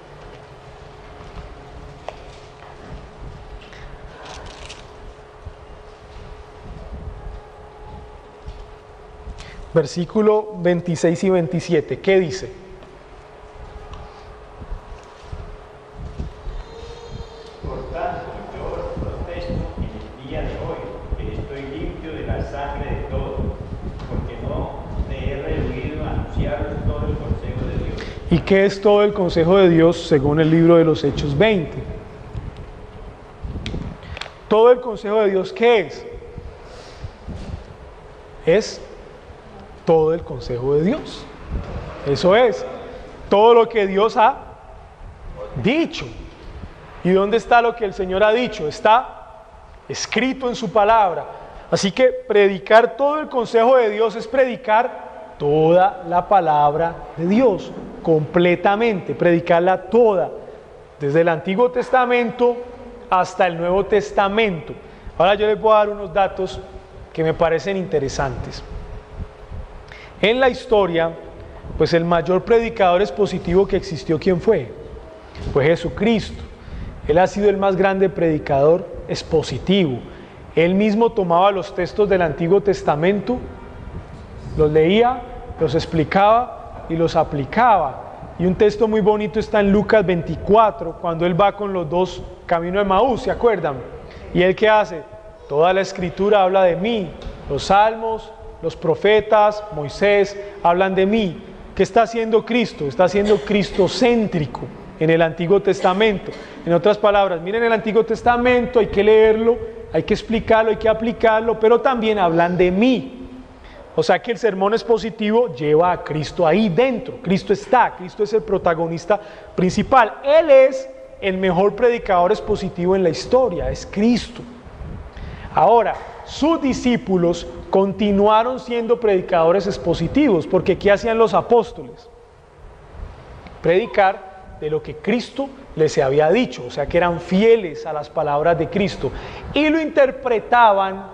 versículo 26 y 27. ¿Qué dice? Por tanto, yo os protesto en el día de hoy, que estoy limpio de la sangre de todos, porque no me he rehuido a anunciaros todo el consejo de Dios. ¿Y qué es todo el consejo de Dios según el libro de los Hechos 20? Todo el consejo de Dios, ¿qué es? Es todo el consejo de Dios. Eso es todo lo que Dios ha dicho. ¿Y dónde está lo que el Señor ha dicho? Está escrito en su palabra. Así que predicar todo el consejo de Dios es predicar toda la palabra de Dios, completamente, predicarla toda, desde el Antiguo Testamento hasta el Nuevo Testamento. Ahora yo les voy a dar unos datos que me parecen interesantes. En la historia, pues el mayor predicador expositivo que existió, ¿quién fue? Fue Jesucristo. Él ha sido el más grande predicador expositivo. Él mismo tomaba los textos del Antiguo Testamento, los leía, los explicaba y los aplicaba. Y un texto muy bonito está en Lucas 24, cuando él va con los dos camino de Maús, ¿se acuerdan? ¿Y él qué hace? Toda la escritura habla de mí, los salmos, los profetas, Moisés, hablan de mí. ¿Qué está haciendo Cristo? Está siendo cristocéntrico en el Antiguo Testamento. En otras palabras, miren el Antiguo Testamento, hay que leerlo, hay que explicarlo, hay que aplicarlo, pero también hablan de mí. O sea que el sermón expositivo lleva a Cristo ahí dentro. Cristo está, Cristo es el protagonista principal. Él es el mejor predicador expositivo en la historia, es Cristo. Ahora, sus discípulos continuaron siendo predicadores expositivos, porque ¿qué hacían los apóstoles? Predicar de lo que Cristo les había dicho, o sea que eran fieles a las palabras de Cristo y lo interpretaban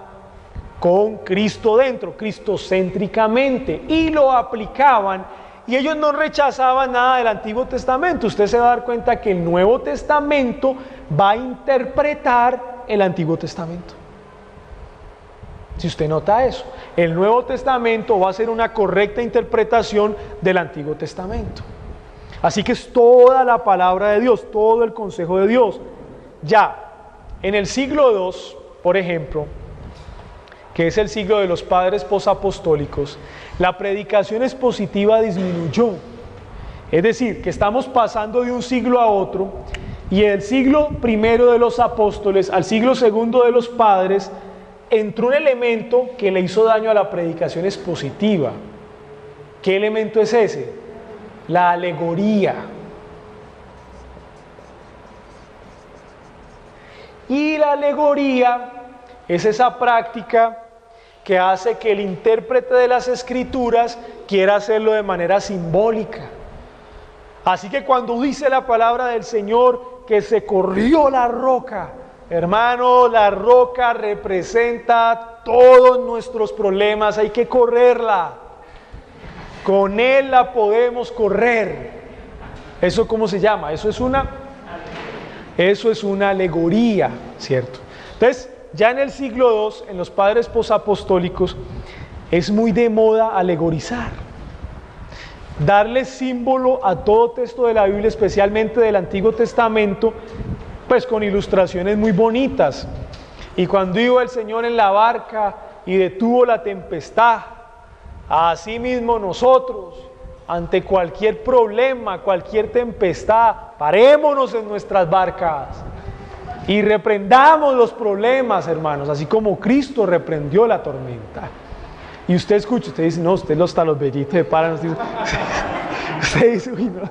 con Cristo dentro, cristocéntricamente, y lo aplicaban, y ellos no rechazaban nada del Antiguo Testamento. Usted se va a dar cuenta que el Nuevo Testamento va a interpretar el Antiguo Testamento. Si usted nota eso, el Nuevo Testamento va a ser una correcta interpretación del Antiguo Testamento. Así que es toda la palabra de Dios, todo el consejo de Dios. Ya, en el siglo II, por ejemplo, que es el siglo de los padres posapostólicos, la predicación expositiva disminuyó. Es decir, que estamos pasando de un siglo a otro, y del siglo I de los apóstoles al siglo II de los padres, entró un elemento que le hizo daño a la predicación expositiva. ¿Qué elemento es ese? La alegoría. Y la alegoría es esa práctica que hace que el intérprete de las Escrituras quiera hacerlo de manera simbólica. Así que cuando dice la palabra del Señor que se corrió la roca, hermano, la roca representa todos nuestros problemas, hay que correrla. Con Él la podemos correr. ¿Eso cómo se llama? Eso es una alegoría, ¿cierto? Entonces, ya en el siglo II, en los padres posapostólicos, es muy de moda alegorizar. Darle símbolo a todo texto de la Biblia, especialmente del Antiguo Testamento, pues con ilustraciones muy bonitas. Y cuando iba el Señor en la barca y detuvo la tempestad, así mismo nosotros, ante cualquier problema, cualquier tempestad, parémonos en nuestras barcas y reprendamos los problemas, hermanos, así como Cristo reprendió la tormenta. Y usted escucha, usted dice, no, usted hasta los vellitos se paran, usted dice, uy, no,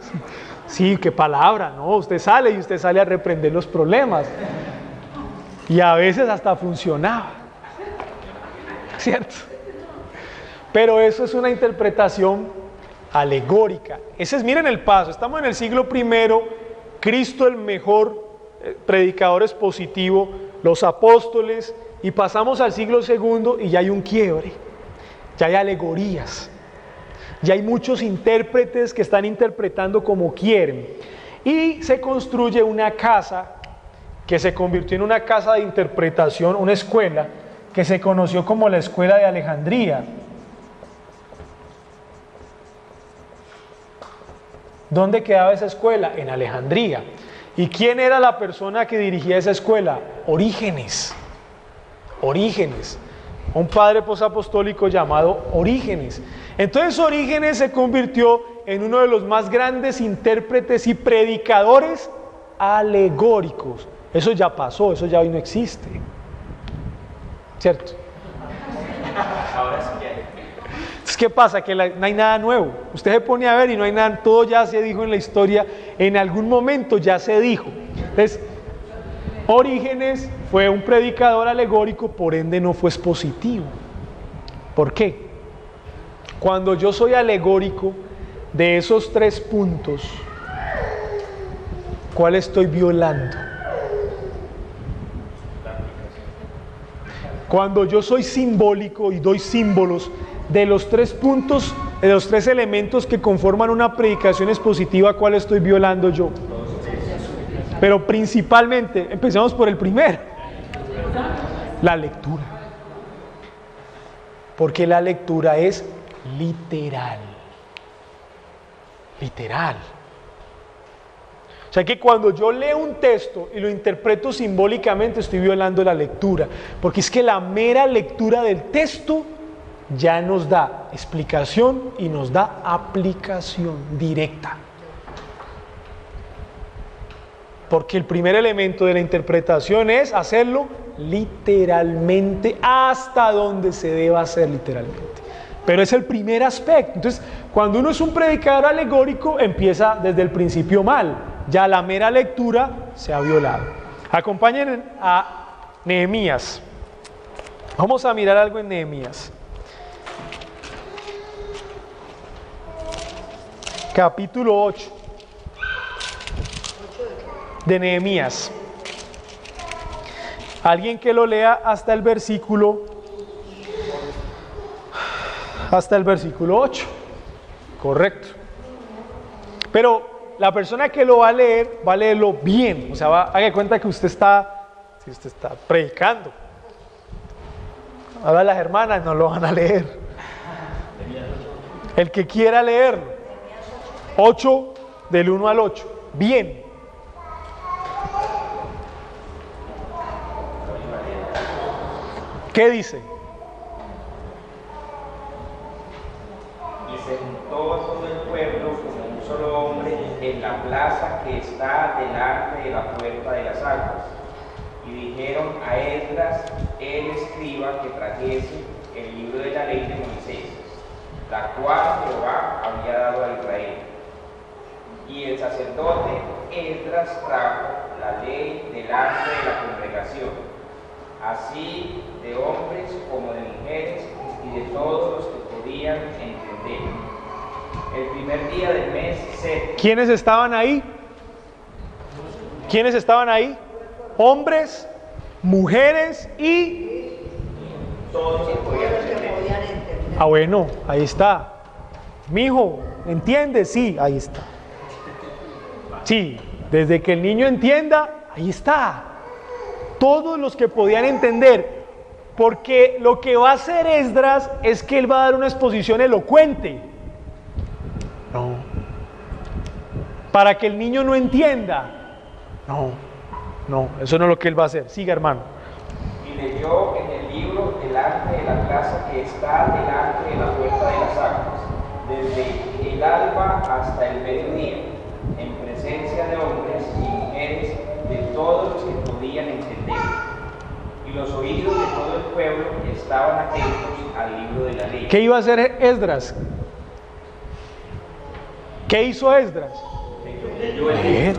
sí, qué palabra, no, usted sale a reprender los problemas. Y a veces hasta funcionaba, ¿cierto? Pero eso es una interpretación alegórica. Miren el paso, estamos en el siglo I, Cristo el mejor predicador expositivo, los apóstoles, y pasamos al siglo II y ya hay un quiebre, ya hay alegorías, ya hay muchos intérpretes que están interpretando como quieren, y se construye una casa que se convirtió en una casa de interpretación, una escuela que se conoció como la Escuela de Alejandría. ¿Dónde quedaba esa escuela? En Alejandría. ¿Y quién era la persona que dirigía esa escuela? Orígenes. Orígenes. Un padre posapostólico llamado Orígenes. Entonces Orígenes se convirtió en uno de los más grandes intérpretes y predicadores alegóricos. Eso ya pasó, eso ya hoy no existe. ¿Cierto? Ahora sí ya. Entonces, ¿qué pasa? Que no hay nada nuevo. Usted se pone a ver y no hay nada, todo ya se dijo en la historia, en algún momento ya se dijo. Entonces, Orígenes fue un predicador alegórico, por ende no fue expositivo. ¿Por qué? Cuando yo soy alegórico de esos 3 puntos, ¿cuál estoy violando? Cuando yo soy simbólico y doy símbolos de los 3 puntos, de los 3 elementos que conforman una predicación expositiva, ¿cuál estoy violando yo? Pero principalmente, empecemos por el primero, la lectura. Porque la lectura es literal. Literal. O sea que cuando yo leo un texto y lo interpreto simbólicamente, estoy violando la lectura. Porque es que la mera lectura del texto ya nos da explicación y nos da aplicación directa. Porque el primer elemento de la interpretación es hacerlo literalmente, hasta donde se deba hacer literalmente. Pero es el primer aspecto. Entonces, cuando uno es un predicador alegórico, empieza desde el principio mal. Ya la mera lectura se ha violado. Acompáñenme a Nehemías. Vamos a mirar algo en Nehemías. Capítulo 8 de Nehemías. Alguien que lo lea hasta el versículo 8. Correcto. Pero la persona que lo va a leerlo bien. O sea, haga de cuenta que usted está predicando. Ahora las hermanas no lo van a leer. El que quiera leerlo. 8 del 1 al 8. Bien. ¿Qué dice? Y se juntó todo el pueblo como un solo hombre en la plaza que está delante de la puerta de las aguas. Y dijeron a Esdras, el escriba, que trajese el libro de la ley de Moisés, la cual Jehová había dado a Israel. Y el sacerdote Esdras trajo la ley delante de la congregación, así de hombres como de mujeres y de todos los que podían entender. El primer día del mes séptimo. ¿Quiénes estaban ahí? ¿Quiénes estaban ahí? Hombres, mujeres y Todos los que podían entender. Ah, bueno, ahí está. Mijo, ¿entiende? Sí, ahí está. Sí, desde que el niño entienda, ahí está. Todos los que podían entender, porque lo que va a hacer Esdras es que él va a dar una exposición elocuente. No. Para que el niño no entienda. No, eso no es lo que él va a hacer. Siga, hermano. Y leyó en el libro delante de la plaza que está delante de la puerta de las aguas, desde el alba hasta el mediodía, en presencia de hombres y mujeres, de todos los que podían entender. Y los oídos de todo el pueblo estaban atentos al libro de la ley. ¿Qué iba a hacer Esdras? ¿Qué hizo Esdras? Leer.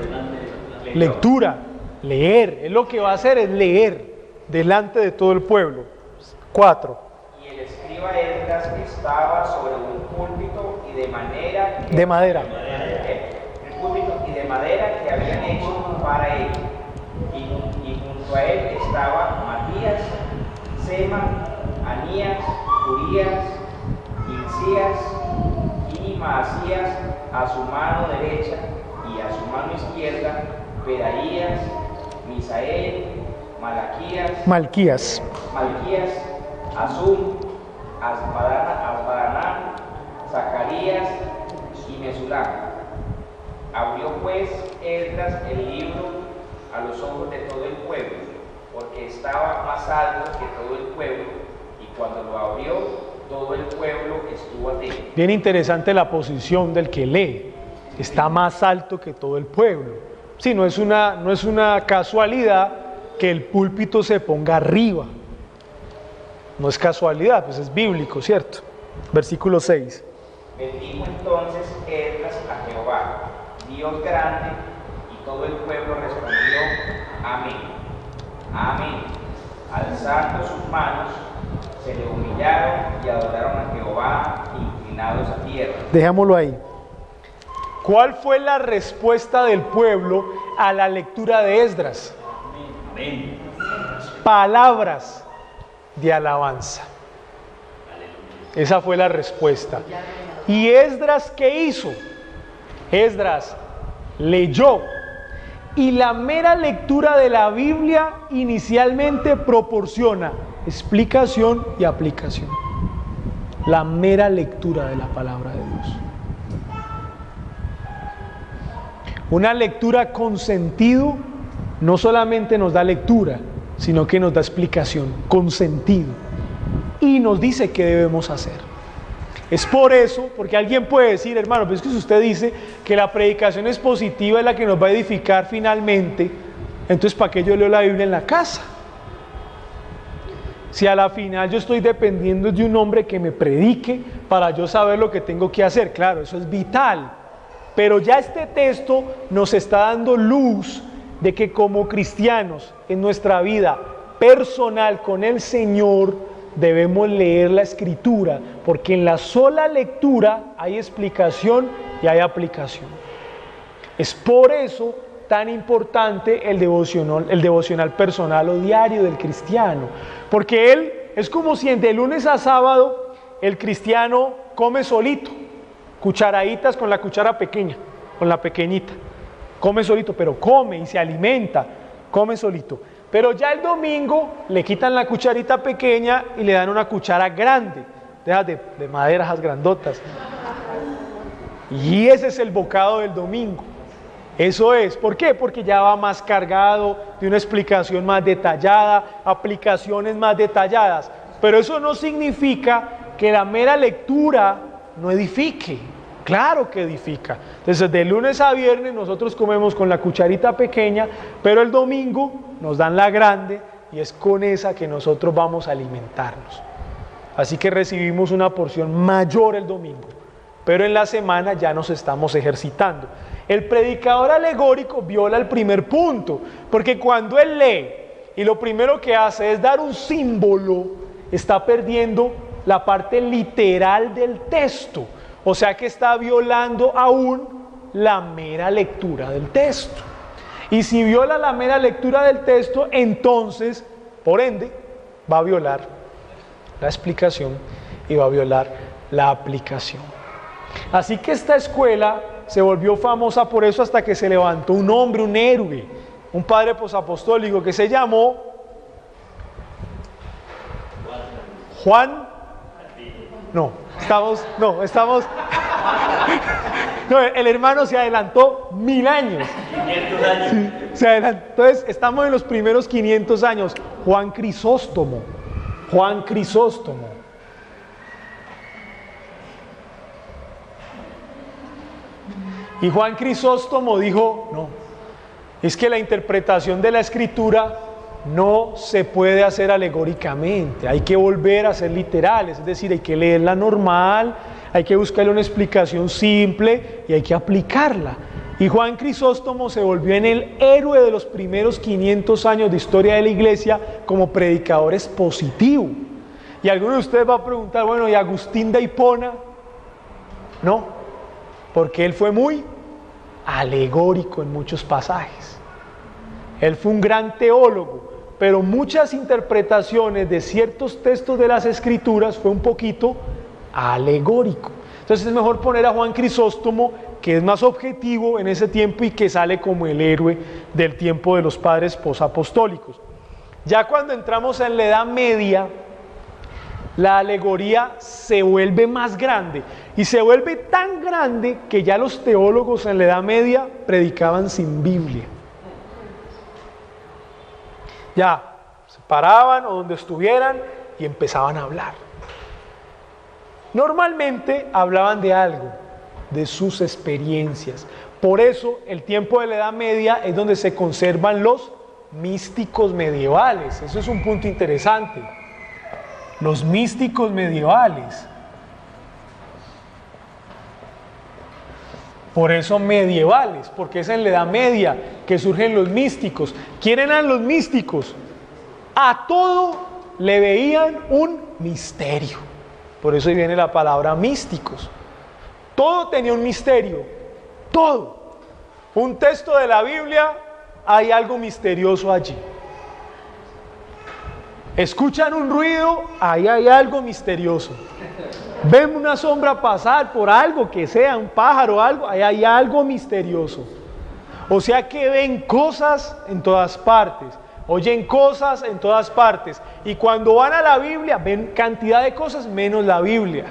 Lectura, leer. Él lo que va a hacer es leer delante de todo el pueblo. 4. Y el escriba Esdras estaba sobre un púlpito y de manera que, De madera. el púlpito y de madera que habían hecho para él. Y junto a él estaba Matías, Sema, Anías, Urías, Hilcías y Maasías a su mano derecha, y a su mano izquierda Pedaías, Misael, Malquías, Azul, Asbadanán, Zacarías y Mesulam. Abrió pues Esdras el libro a los ojos de todo el pueblo, porque estaba más alto que todo el pueblo, y cuando lo abrió, todo el pueblo estuvo atento. Bien interesante la posición del que lee. Está más alto que todo el pueblo. Sí, no es una casualidad que el púlpito se ponga arriba. No es casualidad, pues es bíblico, ¿cierto? Versículo 6. Bendijo entonces Esdras a Jehová, Dios grande, y todo el pueblo respondió, amén, amén. Alzando sus manos, se le humillaron y adoraron a Jehová, inclinados a tierra. Dejémoslo ahí. ¿Cuál fue la respuesta del pueblo a la lectura de Esdras? Amén. Palabras de alabanza. Esa fue la respuesta. ¿Y Esdras qué hizo? Esdras leyó. Y la mera lectura de la Biblia inicialmente proporciona explicación y aplicación. La mera lectura de la palabra de Dios. Una lectura con sentido no solamente nos da lectura, sino que nos da explicación, con sentido. Y nos dice qué debemos hacer. Es por eso, porque alguien puede decir, hermano, pero es que si usted dice que la predicación expositiva es la que nos va a edificar finalmente, entonces ¿para qué yo leo la Biblia en la casa? Si a la final yo estoy dependiendo de un hombre que me predique para yo saber lo que tengo que hacer, claro, eso es vital. Pero ya este texto nos está dando luz de que como cristianos en nuestra vida personal con el Señor debemos leer la Escritura, porque en la sola lectura hay explicación y hay aplicación. Es por eso tan importante el devocional personal o diario del cristiano, porque él es como si de lunes a sábado el cristiano come solito, cucharaditas con la cuchara pequeña, con la pequeñita, come solito, pero come y se alimenta, come solito. Pero ya el domingo le quitan la cucharita pequeña y le dan una cuchara grande, de madera, esas grandotas. Y ese es el bocado del domingo. Eso es, ¿por qué? Porque ya va más cargado de una explicación más detallada, aplicaciones más detalladas. Pero eso no significa que la mera lectura no edifique. Claro que edifica. Entonces, de lunes a viernes nosotros comemos con la cucharita pequeña, pero el domingo nos dan la grande y es con esa que nosotros vamos a alimentarnos. Así que recibimos una porción mayor el domingo, pero en la semana ya nos estamos ejercitando. El predicador alegórico viola el primer punto, porque cuando él lee y lo primero que hace es dar un símbolo, está perdiendo la parte literal del texto. O sea que está violando aún la mera lectura del texto. Y si viola la mera lectura del texto, entonces, por ende, va a violar la explicación y va a violar la aplicación. Así que esta escuela se volvió famosa por eso hasta que se levantó un hombre, un héroe, un padre posapostólico que se llamó Juan. No, el hermano se adelantó 1000 años. 500 años. Sí, se adelantó. Entonces, estamos en los primeros 500 años. Juan Crisóstomo. Y Juan Crisóstomo dijo, no, es que la interpretación de la Escritura no se puede hacer alegóricamente, hay que volver a ser literales, es decir, hay que leerla normal, hay que buscarle una explicación simple y hay que aplicarla. Y Juan Crisóstomo se volvió en el héroe de los primeros 500 años de historia de la iglesia como predicador expositivo. Y alguno de ustedes va a preguntar, bueno, ¿y Agustín de Hipona? No, porque él fue muy alegórico en muchos pasajes. Él fue un gran teólogo, pero muchas interpretaciones de ciertos textos de las Escrituras fue un poquito alegórico. Entonces es mejor poner a Juan Crisóstomo, que es más objetivo en ese tiempo y que sale como el héroe del tiempo de los padres posapostólicos. Ya cuando entramos en la Edad Media, la alegoría se vuelve más grande y se vuelve tan grande que ya los teólogos en la Edad Media predicaban sin Biblia. Ya, se paraban o donde estuvieran y empezaban a hablar. Normalmente hablaban de algo, de sus experiencias. Por eso el tiempo de la Edad Media es donde se conservan los místicos medievales. Eso es un punto interesante. Los místicos medievales. Por eso medievales, porque es en la Edad Media que surgen los místicos. ¿Quién eran los místicos? A todo le veían un misterio. Por eso ahí viene la palabra místicos. Todo tenía un misterio, todo. Un texto de la Biblia, hay algo misterioso allí. Escuchan un ruido, ahí hay algo misterioso. Ven una sombra pasar por algo que sea, un pájaro o algo, ahí hay algo misterioso. O sea que ven cosas en todas partes, oyen cosas en todas partes. Y cuando van a la Biblia, ven cantidad de cosas menos la Biblia.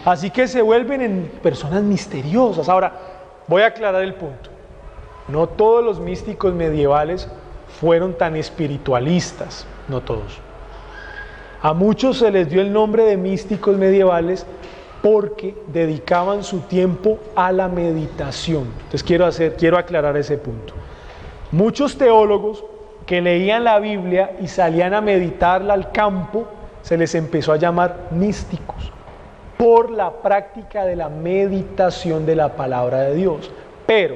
Así que se vuelven en personas misteriosas. Ahora, voy a aclarar el punto. No todos los místicos medievales fueron tan espiritualistas, no todos. A muchos se les dio el nombre de místicos medievales porque dedicaban su tiempo a la meditación. Entonces quiero aclarar ese punto. Muchos teólogos que leían la Biblia y salían a meditarla al campo, se les empezó a llamar místicos por la práctica de la meditación de la palabra de Dios. Pero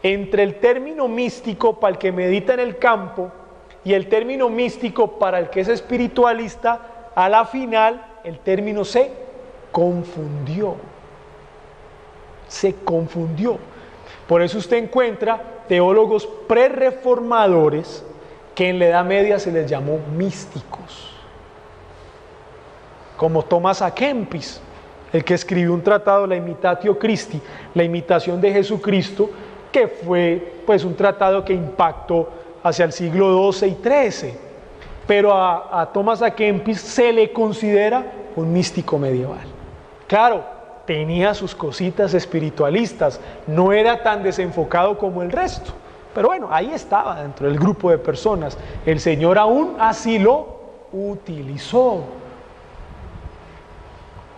entre el término místico para el que medita en el campo y el término místico para el que es espiritualista, a la final el término se confundió. Se confundió. Por eso usted encuentra teólogos prerreformadores que en la Edad Media se les llamó místicos. Como Thomas à Kempis, el que escribió un tratado, la Imitatio Christi, la imitación de Jesucristo, que fue pues un tratado que impactó hacia el siglo XII y XIII. Pero a Thomas à Kempis se le considera un místico medieval. Claro, tenía sus cositas espiritualistas, no era tan desenfocado como el resto, pero bueno, ahí estaba dentro del grupo de personas. El Señor aún así lo utilizó.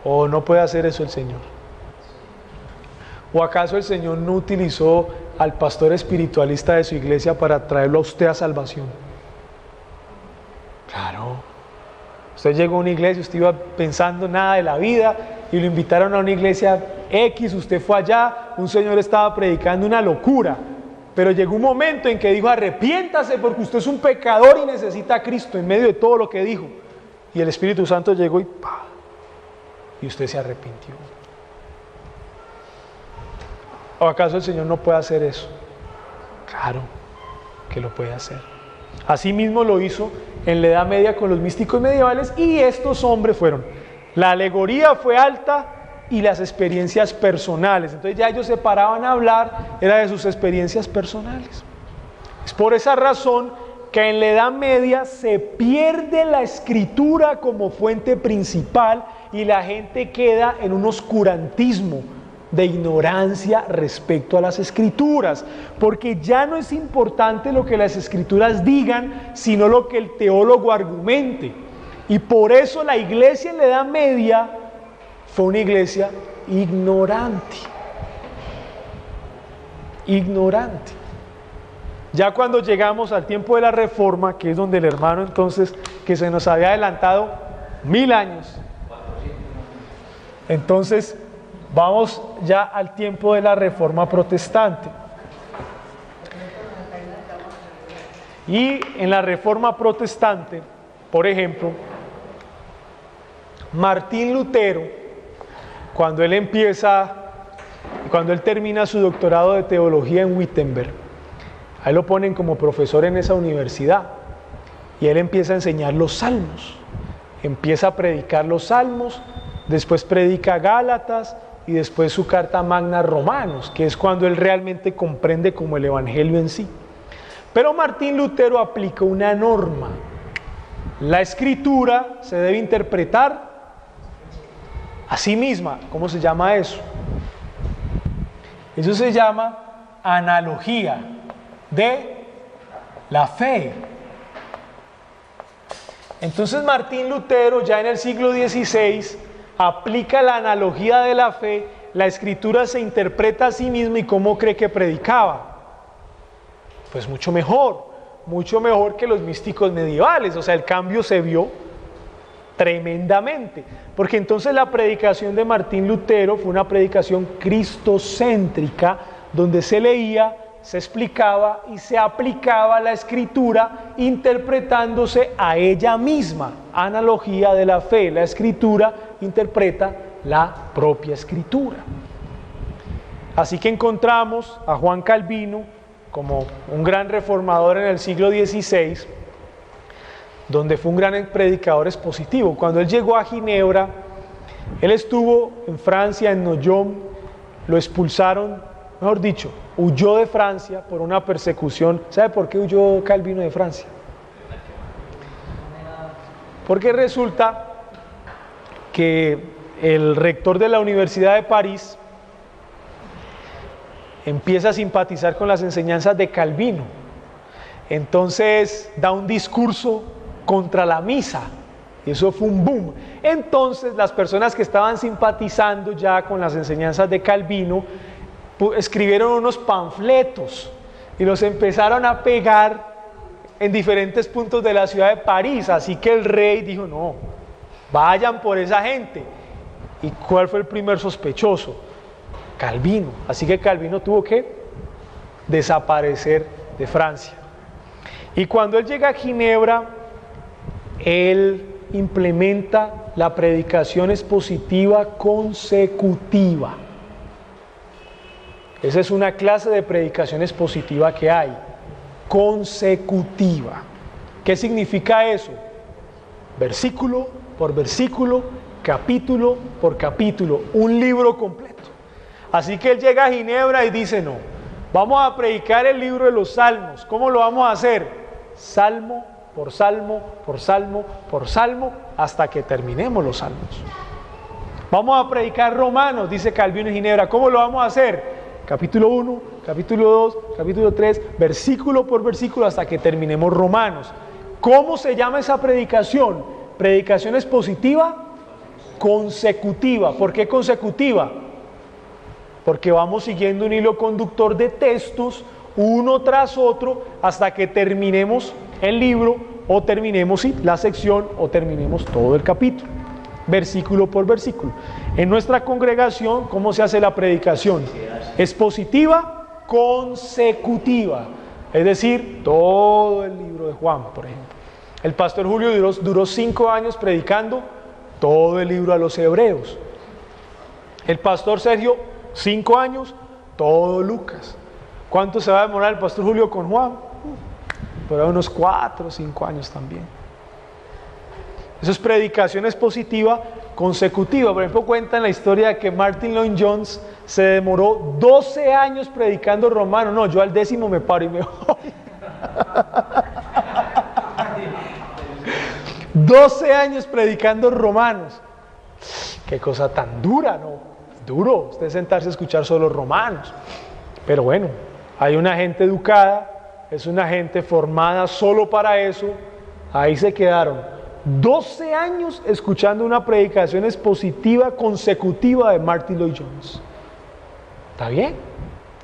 ¿O no puede hacer eso el Señor? ¿O acaso el Señor no utilizó al pastor espiritualista de su iglesia para traerlo a usted a salvación? Claro. Usted llegó a una iglesia, usted iba pensando nada de la vida y lo invitaron a una iglesia X, usted fue allá, un señor estaba predicando una locura, pero llegó un momento en que dijo: arrepiéntase porque usted es un pecador y necesita a Cristo, en medio de todo lo que dijo. Y el Espíritu Santo llegó y ¡pah! Y usted se arrepintió. ¿O acaso el Señor no puede hacer eso? Claro que lo puede hacer. Así mismo lo hizo en la Edad Media con los místicos medievales, y estos hombres fueron, la alegoría fue alta y las experiencias personales. Entonces ya ellos se paraban a hablar, era de sus experiencias personales. Es por esa razón que en la Edad Media se pierde la escritura como fuente principal y la gente queda en un oscurantismo de ignorancia respecto a las escrituras, porque ya no es importante lo que las escrituras digan, sino lo que el teólogo argumente. Y por eso la iglesia en la Edad Media fue una iglesia ignorante. Ignorante. Ya cuando llegamos al tiempo de la Reforma, que es donde el hermano entonces, que se nos había adelantado 1000 años, entonces vamos ya al tiempo de la Reforma Protestante. Y en la Reforma Protestante, por ejemplo, Martín Lutero, cuando él termina su doctorado de teología en Wittenberg, ahí lo ponen como profesor en esa universidad, y él empieza a enseñar los salmos, empieza a predicar los salmos, después predica Gálatas, y después su carta magna a Romanos, que es cuando él realmente comprende como el evangelio en sí. Pero Martín Lutero aplicó una norma, La escritura se debe interpretar a sí misma. ¿Cómo se llama eso? Eso se llama analogía de la fe. Entonces Martín Lutero, ya en el siglo XVI, aplica la analogía de la fe. La escritura se interpreta a sí misma. ¿Y cómo cree que predicaba? Pues mucho mejor que los místicos medievales. O sea, el cambio se vio tremendamente, porque entonces la predicación de Martín Lutero fue una predicación cristocéntrica, donde se leía, se explicaba y se aplicaba la escritura interpretándose a ella misma. Analogía de la fe. La escritura interpreta la propia escritura. Así que encontramos a Juan Calvino como un gran reformador en el siglo XVI, donde fue un gran predicador expositivo. Cuando él llegó a Ginebra, él estuvo en Francia, en Noyon, lo expulsaron, mejor dicho, huyó de Francia por una persecución. ¿Sabe por qué huyó Calvino de Francia? Porque resulta que el rector de la Universidad de París empieza a simpatizar con las enseñanzas de Calvino. Entonces da un discurso contra la misa, y eso fue un boom. Entonces las personas que estaban simpatizando ya con las enseñanzas de Calvino escribieron unos panfletos y los empezaron a pegar en diferentes puntos de la ciudad de París. Así que el rey dijo: no, vayan por esa gente. ¿Y cuál fue el primer sospechoso? Calvino. Así que Calvino tuvo que desaparecer de Francia. Y cuando él llega a Ginebra, él implementa la predicación expositiva consecutiva. Esa es una clase de predicación expositiva que hay, consecutiva. ¿Qué significa eso? Versículo por versículo, capítulo por capítulo, un libro completo. Así que él llega a Ginebra y dice: no, vamos a predicar el libro de los Salmos. ¿Cómo lo vamos a hacer? Salmo por salmo, por salmo, por salmo, hasta que terminemos los salmos. Vamos a predicar Romanos, dice Calvino en Ginebra. ¿Cómo lo vamos a hacer? Capítulo 1, capítulo 2, capítulo 3, versículo por versículo, hasta que terminemos Romanos. ¿Cómo se llama esa predicación? Predicación expositiva consecutiva. ¿Por qué consecutiva? Porque vamos siguiendo un hilo conductor de textos, uno tras otro, hasta que terminemos el libro, o terminemos la sección, o terminemos todo el capítulo, versículo por versículo. En nuestra congregación, ¿cómo se hace la predicación? Expositiva consecutiva, es decir, todo el libro de Juan, por ejemplo. El pastor Julio duró 5 años predicando todo el libro a los Hebreos. El pastor Sergio, 5 años, todo Lucas. ¿Cuánto se va a demorar el pastor Julio con Juan? Por unos 4 o 5 años también. Eso es predicación expositiva consecutiva. Por ejemplo, cuentan la historia que Martin Lloyd-Jones se demoró 12 años predicando Romanos. No, yo al 10º me paro y me voy. 12 años predicando Romanos. Qué cosa tan dura, ¿no? Duro usted sentarse a escuchar solo Romanos. Pero bueno, hay una gente educada, es una gente formada solo para eso. Ahí se quedaron 12 años escuchando una predicación expositiva consecutiva de Martin Lloyd-Jones. ¿Está bien?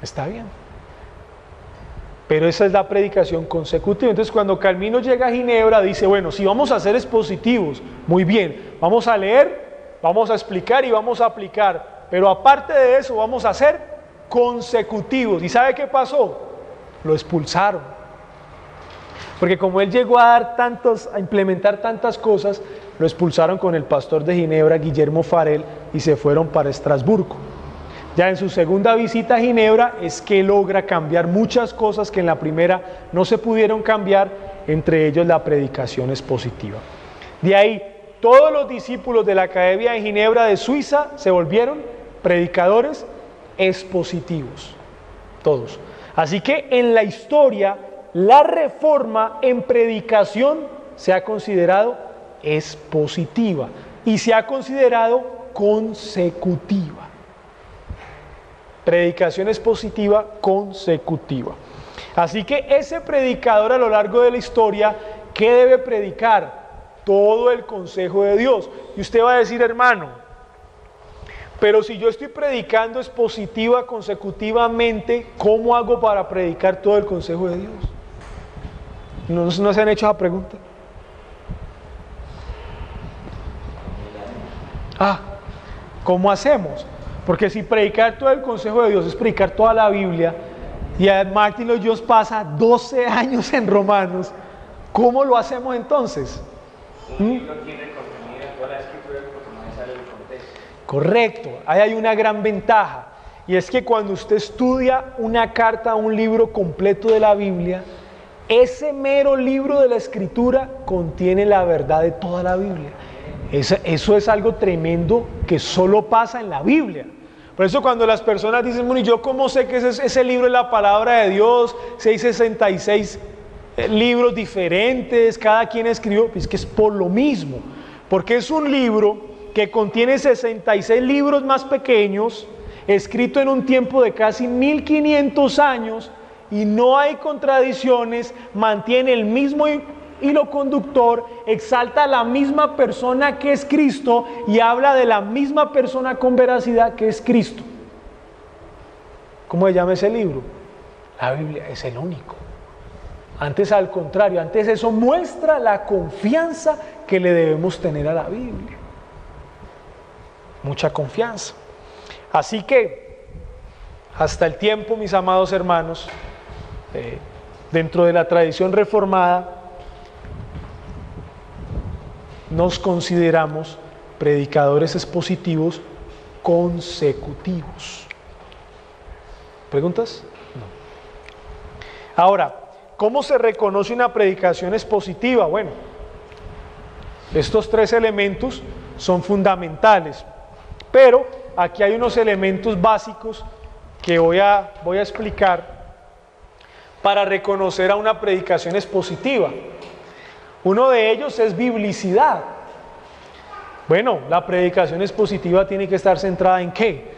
Está bien. Pero esa es la predicación consecutiva. Entonces, cuando Calvino llega a Ginebra, dice: bueno, si vamos a ser expositivos, muy bien, vamos a leer, vamos a explicar y vamos a aplicar. Pero aparte de eso, vamos a ser consecutivos. ¿Y sabe qué pasó? Lo expulsaron. Porque como él llegó a implementar tantas cosas, lo expulsaron con el pastor de Ginebra, Guillermo Farel, y se fueron para Estrasburgo. Ya en su segunda visita a Ginebra es que logra cambiar muchas cosas que en la primera no se pudieron cambiar, entre ellos la predicación expositiva. De ahí, todos los discípulos de la Academia de Ginebra de Suiza se volvieron predicadores expositivos. Todos. Así que en la historia, la reforma en predicación se ha considerado es positiva y se ha considerado consecutiva. Predicación es positiva, consecutiva. Así que ese predicador a lo largo de la historia, ¿qué debe predicar? Todo el consejo de Dios. Y usted va a decir, hermano, pero si yo estoy predicando es positiva consecutivamente, ¿cómo hago para predicar todo el consejo de Dios? ¿No se han hecho esa pregunta? ¿Cómo hacemos? Porque si predicar todo el consejo de Dios es predicar toda la Biblia, y Martin Lloyd Jones pasa 12 años en Romanos, ¿cómo lo hacemos entonces? Un libro tiene contenido en toda la escritura porque no sale el contexto. Correcto, ahí hay una gran ventaja, y es que cuando usted estudia una carta, un libro completo de la Biblia, ese mero libro de la escritura contiene la verdad de toda la Biblia. Eso es algo tremendo que solo pasa en la Biblia. Por eso cuando las personas dicen, bueno, ¿y yo cómo sé que ese libro es la palabra de Dios? 666 libros diferentes, cada quien escribió, es que es por lo mismo, porque es un libro que contiene 66 libros más pequeños, escrito en un tiempo de casi 1500 años, y no hay contradicciones, mantiene el mismo hilo conductor, exalta a la misma persona que es Cristo y habla de la misma persona con veracidad que es Cristo. ¿Cómo se llama ese libro? La Biblia es el único. Antes, al contrario, antes eso muestra la confianza que le debemos tener a la Biblia. Mucha confianza. Así que, hasta el tiempo, mis amados hermanos, dentro de la tradición reformada, nos consideramos predicadores expositivos consecutivos. ¿Preguntas? No. Ahora, ¿cómo se reconoce una predicación expositiva? Bueno, estos tres elementos son fundamentales, pero aquí hay unos elementos básicos que voy a explicar para reconocer a una predicación expositiva. Uno de ellos es biblicidad. Bueno, la predicación expositiva tiene que estar centrada ¿en qué?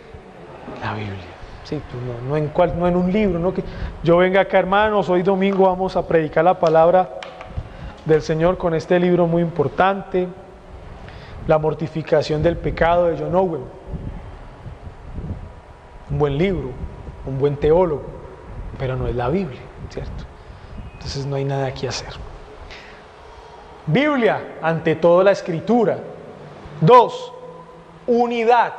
La Biblia. Sí, pues no en un libro, ¿no? Que yo venga acá, hermanos, hoy domingo vamos a predicar la palabra del Señor con este libro muy importante, La mortificación del pecado de John Owen. Un buen libro, un buen teólogo, pero no es la Biblia, ¿cierto? Entonces no hay nada que hacer. Biblia, ante todo la Escritura. 2, unidad.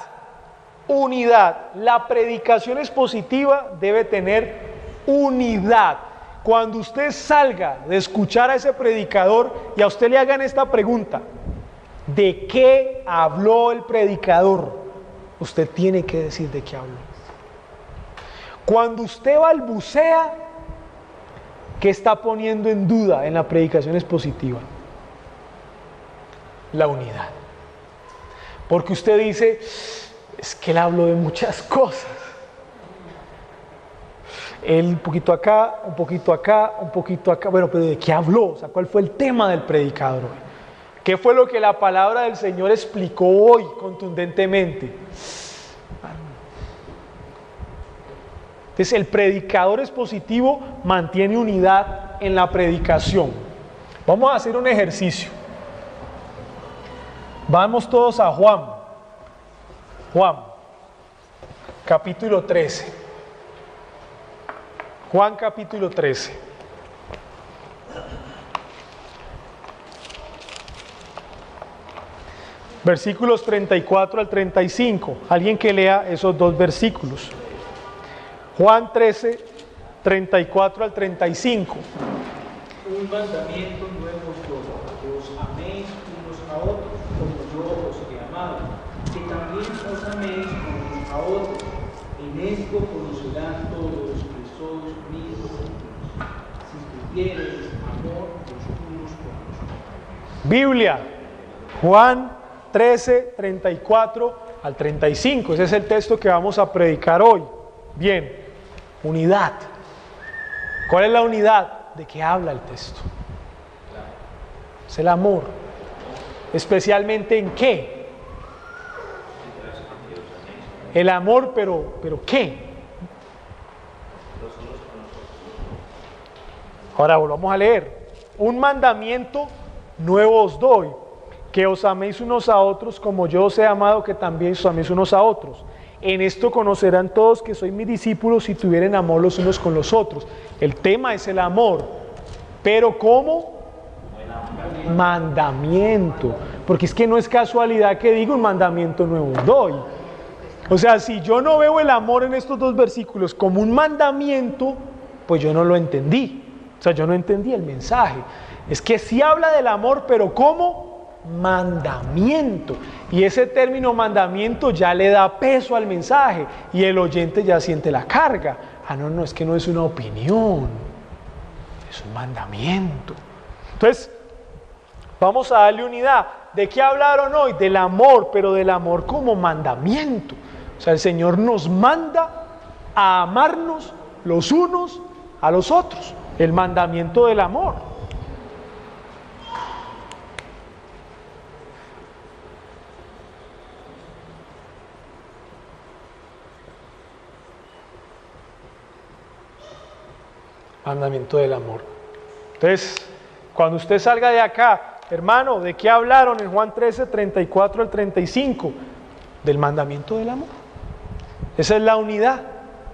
Unidad. La predicación expositiva debe tener unidad. Cuando usted salga de escuchar a ese predicador y a usted le hagan esta pregunta, ¿de qué habló el predicador? Usted tiene que decir de qué habló. Cuando usted balbucea, ¿qué está poniendo en duda en la predicación expositiva? La unidad. Porque usted dice, es que él habló de muchas cosas. Él un poquito acá, un poquito acá, un poquito acá. Bueno, pero ¿de qué habló? O sea, ¿cuál fue el tema del predicador hoy? ¿Qué fue lo que la palabra del Señor explicó hoy contundentemente? Entonces, el predicador expositivo mantiene unidad en la predicación. Vamos a hacer un ejercicio. Vamos todos a Juan, capítulo 13. Juan capítulo 13. Versículos 34 al 35. Alguien que lea esos dos versículos. Juan 13, 34 al 35. Un mandamiento nuevo os doy, que os améis unos a otros, como yo os he amado, que también os améis unos a otros. En esto conocerán todos que sois mis discípulos, si tuviereis amor los unos por los otros. Biblia, Juan 13, 34 al 35. Ese es el texto que vamos a predicar hoy. Bien, unidad. ¿Cuál es la unidad? ¿De qué habla el texto? Es el amor. ¿Especialmente en qué? El amor, pero ¿qué? Ahora volvamos a leer. Un mandamiento nuevo os doy, que os améis unos a otros como yo os he amado, que también os améis unos a otros. En esto conocerán todos que sois mis discípulos si tuvieren amor los unos con los otros. El tema es el amor, pero ¿cómo? Mandamiento, porque es que no es casualidad que diga un mandamiento nuevo os doy. O sea, si yo no veo el amor en estos dos versículos como un mandamiento, pues yo no lo entendí. O sea, yo no entendí el mensaje. Es que sí habla del amor, pero ¿cómo? Mandamiento. Y ese término mandamiento ya le da peso al mensaje y el oyente ya siente la carga. Ah, no, es que no es una opinión, es un mandamiento. Entonces, vamos a darle unidad. ¿De qué hablaron hoy? Del amor, pero del amor como mandamiento. O sea, el Señor nos manda a amarnos los unos a los otros. El mandamiento del amor. Mandamiento del amor. Entonces, cuando usted salga de acá, hermano, ¿de qué hablaron en Juan 13, 34 al 35? Del mandamiento del amor. Esa es la unidad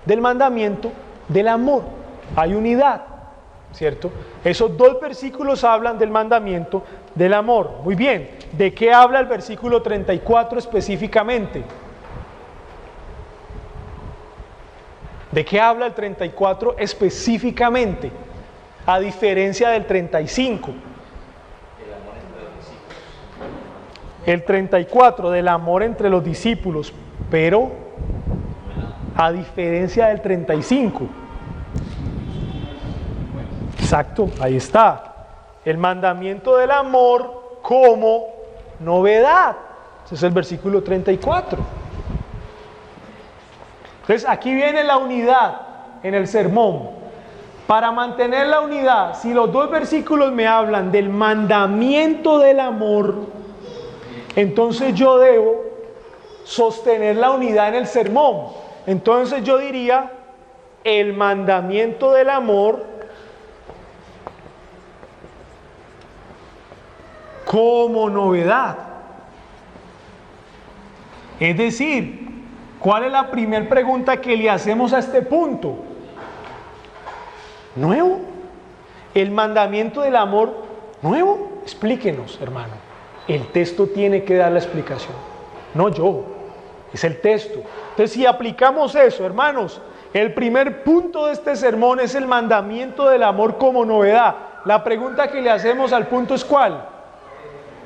del mandamiento del amor. Hay unidad, ¿cierto? Esos dos versículos hablan del mandamiento del amor. Muy bien, ¿de qué habla el versículo 34 específicamente? ¿De qué habla el 34 específicamente? A diferencia del 35. El 34 del amor entre los discípulos, pero a diferencia del 35. Exacto, ahí está. El mandamiento del amor como novedad. Ese es el versículo 34. Entonces aquí viene la unidad en el sermón. Para mantener la unidad, si los dos versículos me hablan del mandamiento del amor, entonces yo debo sostener la unidad en el sermón. Entonces yo diría, el mandamiento del amor como novedad. Es decir, ¿cuál es la primera pregunta que le hacemos a este punto? ¿Nuevo? ¿El mandamiento del amor nuevo? Explíquenos, hermano. El texto tiene que dar la explicación, no yo, es el texto. Entonces, si aplicamos eso, hermanos, el primer punto de este sermón es el mandamiento del amor como novedad. La pregunta que le hacemos al punto es ¿cuál?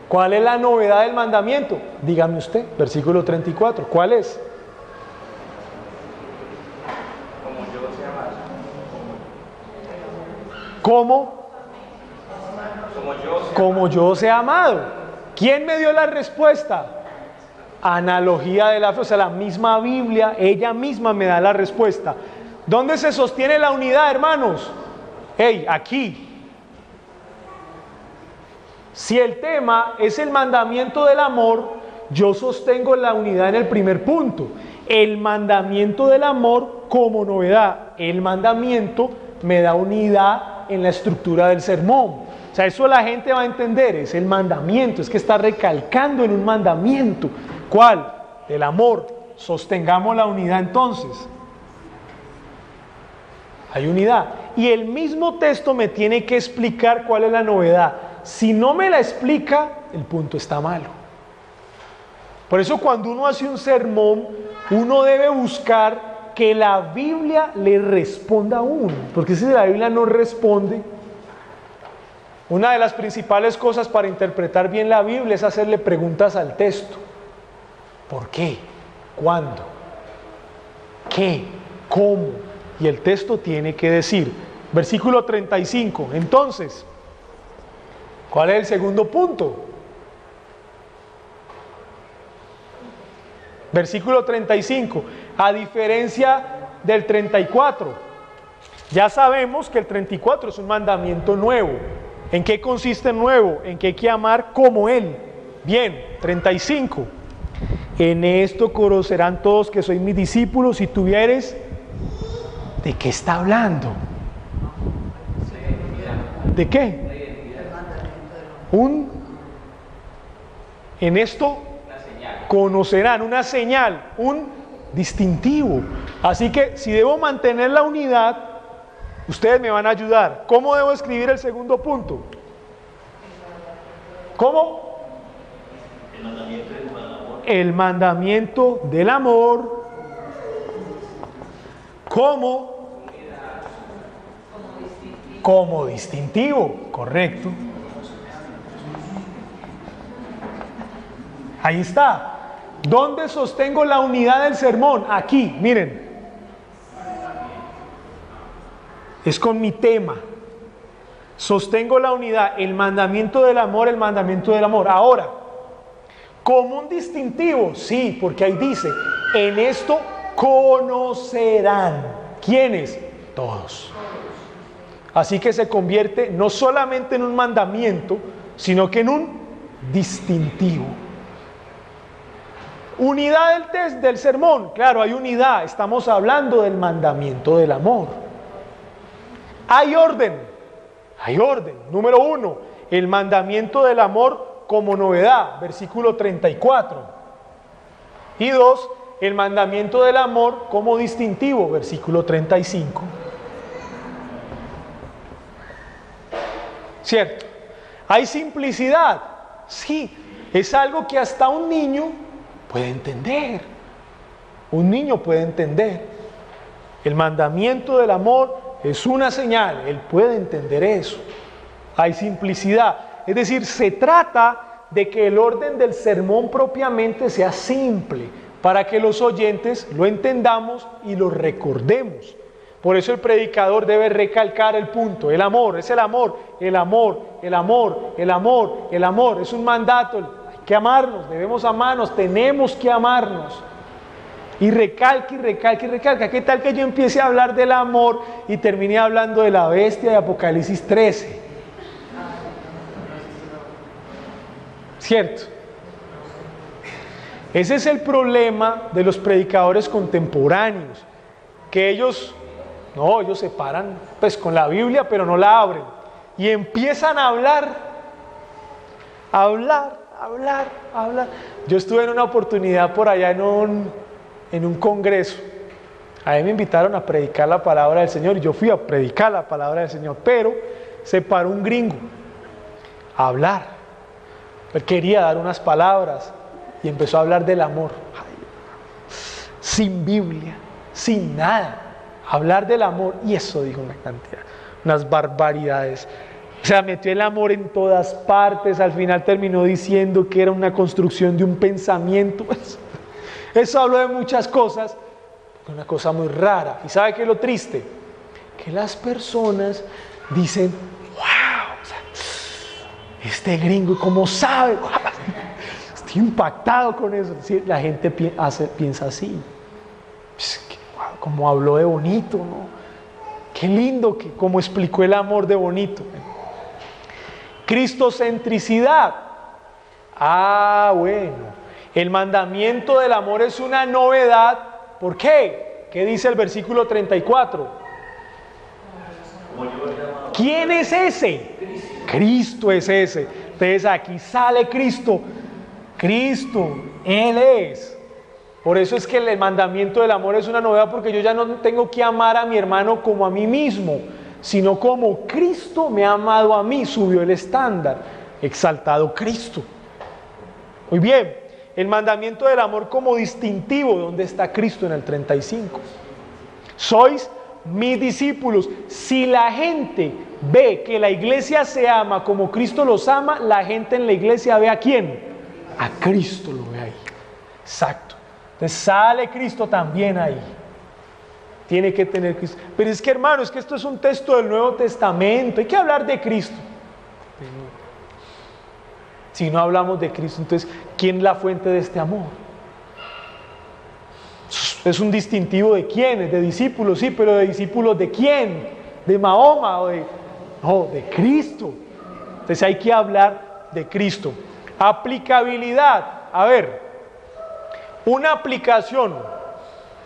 ¿Cuál es la novedad del mandamiento? Dígame usted, versículo 34, ¿cuál es? ¿Cómo? Como yo os he amado. ¿Quién me dio la respuesta? Analogía de la fe, o sea, la misma Biblia, ella misma me da la respuesta. ¿Dónde se sostiene la unidad, hermanos? Aquí. Si el tema es el mandamiento del amor, yo sostengo la unidad en el primer punto. El mandamiento del amor como novedad. El mandamiento me da unidad en la estructura del sermón. O sea, eso la gente va a entender, es el mandamiento, es que está recalcando en un mandamiento. ¿Cuál? El amor. Sostengamos la unidad entonces. Hay unidad. Y el mismo texto me tiene que explicar cuál es la novedad. Si no me la explica, el punto está malo. Por eso cuando uno hace un sermón, uno debe buscar que la Biblia le responda a uno, porque si la Biblia no responde, una de las principales cosas para interpretar bien la Biblia es hacerle preguntas al texto. ¿Por qué? ¿Cuándo? ¿Qué? ¿Cómo? Y el texto tiene que decir. Versículo 35. Entonces, ¿cuál es el segundo punto? Versículo 35. A diferencia del 34, ya sabemos que el 34 es un mandamiento nuevo. ¿En qué consiste el nuevo? En que hay que amar como Él. Bien, 35. En esto conocerán todos que sois mis discípulos si tuvieres... ¿De qué está hablando? ¿De qué? En esto conocerán una señal, un distintivo. Así que si debo mantener la unidad, ustedes me van a ayudar. ¿Cómo debo escribir el segundo punto? ¿Cómo? El mandamiento del amor. ¿Cómo? Como distintivo, correcto. Ahí está. ¿Dónde sostengo la unidad del sermón? Aquí, miren. Es con mi tema. Sostengo la unidad, el mandamiento del amor, el mandamiento del amor. Ahora, como un distintivo, sí, porque ahí dice, en esto conocerán. ¿Quiénes? Todos. Así que se convierte no solamente en un mandamiento, sino que en un distintivo. Unidad del sermón, claro, hay unidad, estamos hablando del mandamiento del amor. Hay orden. Número 1, el mandamiento del amor como novedad, versículo 34. Y 2, el mandamiento del amor como distintivo, versículo 35. ¿Cierto? ¿Hay simplicidad? Sí, es algo que hasta un niño puede entender. Un niño puede entender. El mandamiento del amor es una señal, él puede entender eso. Hay simplicidad, es decir, se trata de que el orden del sermón propiamente sea simple, para que los oyentes lo entendamos y lo recordemos. Por eso el predicador debe recalcar el punto, el amor, es el amor, el amor, el amor, el amor, el amor, es un mandato, hay que amarnos, debemos amarnos, tenemos que amarnos. Y recalca y recalca y recalca. ¿Qué tal que yo empiece a hablar del amor y termine hablando de la bestia de Apocalipsis 13? ¿Cierto? Ese es el problema de los predicadores contemporáneos, que ellos se paran pues con la Biblia, pero no la abren, y empiezan a hablar. Yo estuve en una oportunidad por allá en un congreso. A mí me invitaron a predicar la palabra del Señor y yo fui a predicar la palabra del Señor, pero se paró un gringo a hablar. Él quería dar unas palabras y empezó a hablar del amor. Sin Biblia, sin nada. Hablar del amor, y eso dijo una cantidad, unas barbaridades. O sea, metió el amor en todas partes. Al final terminó diciendo que era una construcción de un pensamiento. Eso habló de muchas cosas, una cosa muy rara. ¿Y sabe qué es lo triste? Que las personas dicen, wow, o sea, este gringo, ¿cómo sabe? Wow, estoy impactado con eso. Sí, la gente piensa así. Wow, como habló de bonito, ¿no? Qué lindo, como explicó el amor de bonito. Cristocentricidad. Bueno. El mandamiento del amor es una novedad. ¿Por qué? ¿Qué dice el versículo 34? ¿Quién es ese? Cristo es ese. Entonces aquí sale Cristo. Cristo, Él es. Por eso es que el mandamiento del amor es una novedad, porque yo ya no tengo que amar a mi hermano como a mí mismo, sino como Cristo me ha amado a mí. Subió el estándar. Exaltado Cristo. Muy bien. El mandamiento del amor como distintivo, ¿dónde está Cristo en el 35? Sois mis discípulos. Si la gente ve que la iglesia se ama como Cristo los ama, la gente en la iglesia ve ¿a quién? A Cristo lo ve ahí. Exacto. Entonces sale Cristo también ahí. Tiene que tener Cristo. Pero es que, hermano, es que esto es un texto del Nuevo Testamento. Hay que hablar de Cristo. Si no hablamos de Cristo, entonces, ¿quién es la fuente de este amor? ¿Es un distintivo de quiénes? De discípulos, sí, pero ¿de discípulos de quién? ¿De Mahoma? No, de Cristo. Entonces hay que hablar de Cristo. Aplicabilidad. A ver, una aplicación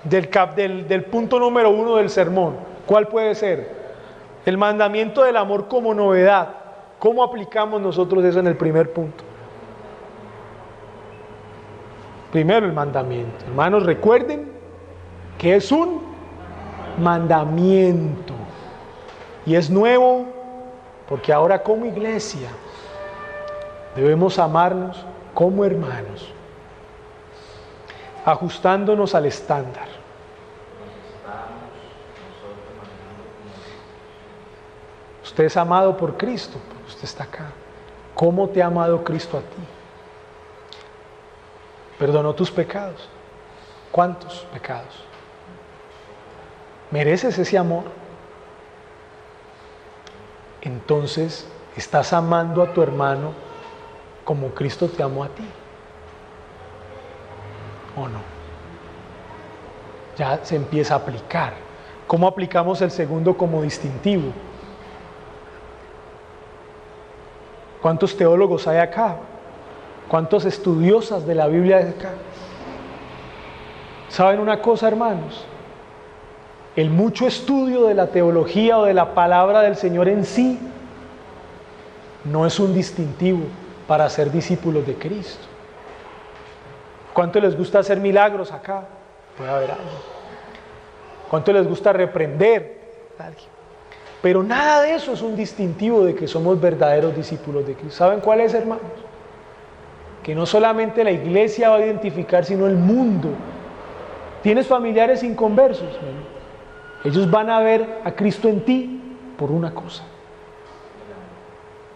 del punto número 1 del sermón. ¿Cuál puede ser? El mandamiento del amor como novedad. ¿Cómo aplicamos nosotros eso en el primer punto? Primero el mandamiento. Hermanos, recuerden que es un mandamiento. Y es nuevo porque ahora como iglesia debemos amarnos como hermanos, ajustándonos al estándar. Usted es amado por Cristo, usted está acá. ¿Cómo te ha amado Cristo a ti? ¿Perdonó tus pecados? ¿Cuántos pecados? ¿Mereces ese amor? Entonces, estás amando a tu hermano como Cristo te amó a ti. ¿O no? Ya se empieza a aplicar. ¿Cómo aplicamos el segundo como distintivo? ¿Cuántos teólogos hay acá? ¿Cuántos estudiosas de la Biblia hay acá? ¿Saben una cosa, hermanos? El mucho estudio de la teología o de la palabra del Señor en sí no es un distintivo para ser discípulos de Cristo. ¿Cuánto les gusta hacer milagros acá? Puede haber algo. ¿Cuánto les gusta reprender? Alguien. Pero nada de eso es un distintivo de que somos verdaderos discípulos de Cristo. ¿Saben cuál es, hermanos? Que no solamente la iglesia va a identificar, sino el mundo. ¿Tienes familiares inconversos? Bueno, ellos van a ver a Cristo en ti por una cosa.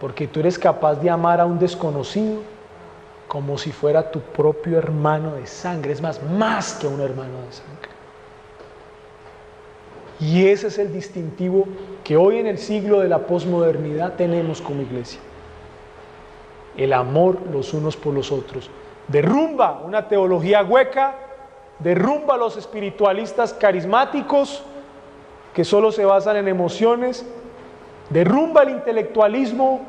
Porque tú eres capaz de amar a un desconocido como si fuera tu propio hermano de sangre. Es más que un hermano de sangre. Y ese es el distintivo que hoy en el siglo de la posmodernidad tenemos como iglesia. El amor los unos por los otros. Derrumba una teología hueca, derrumba a los espiritualistas carismáticos que solo se basan en emociones, derrumba el intelectualismo.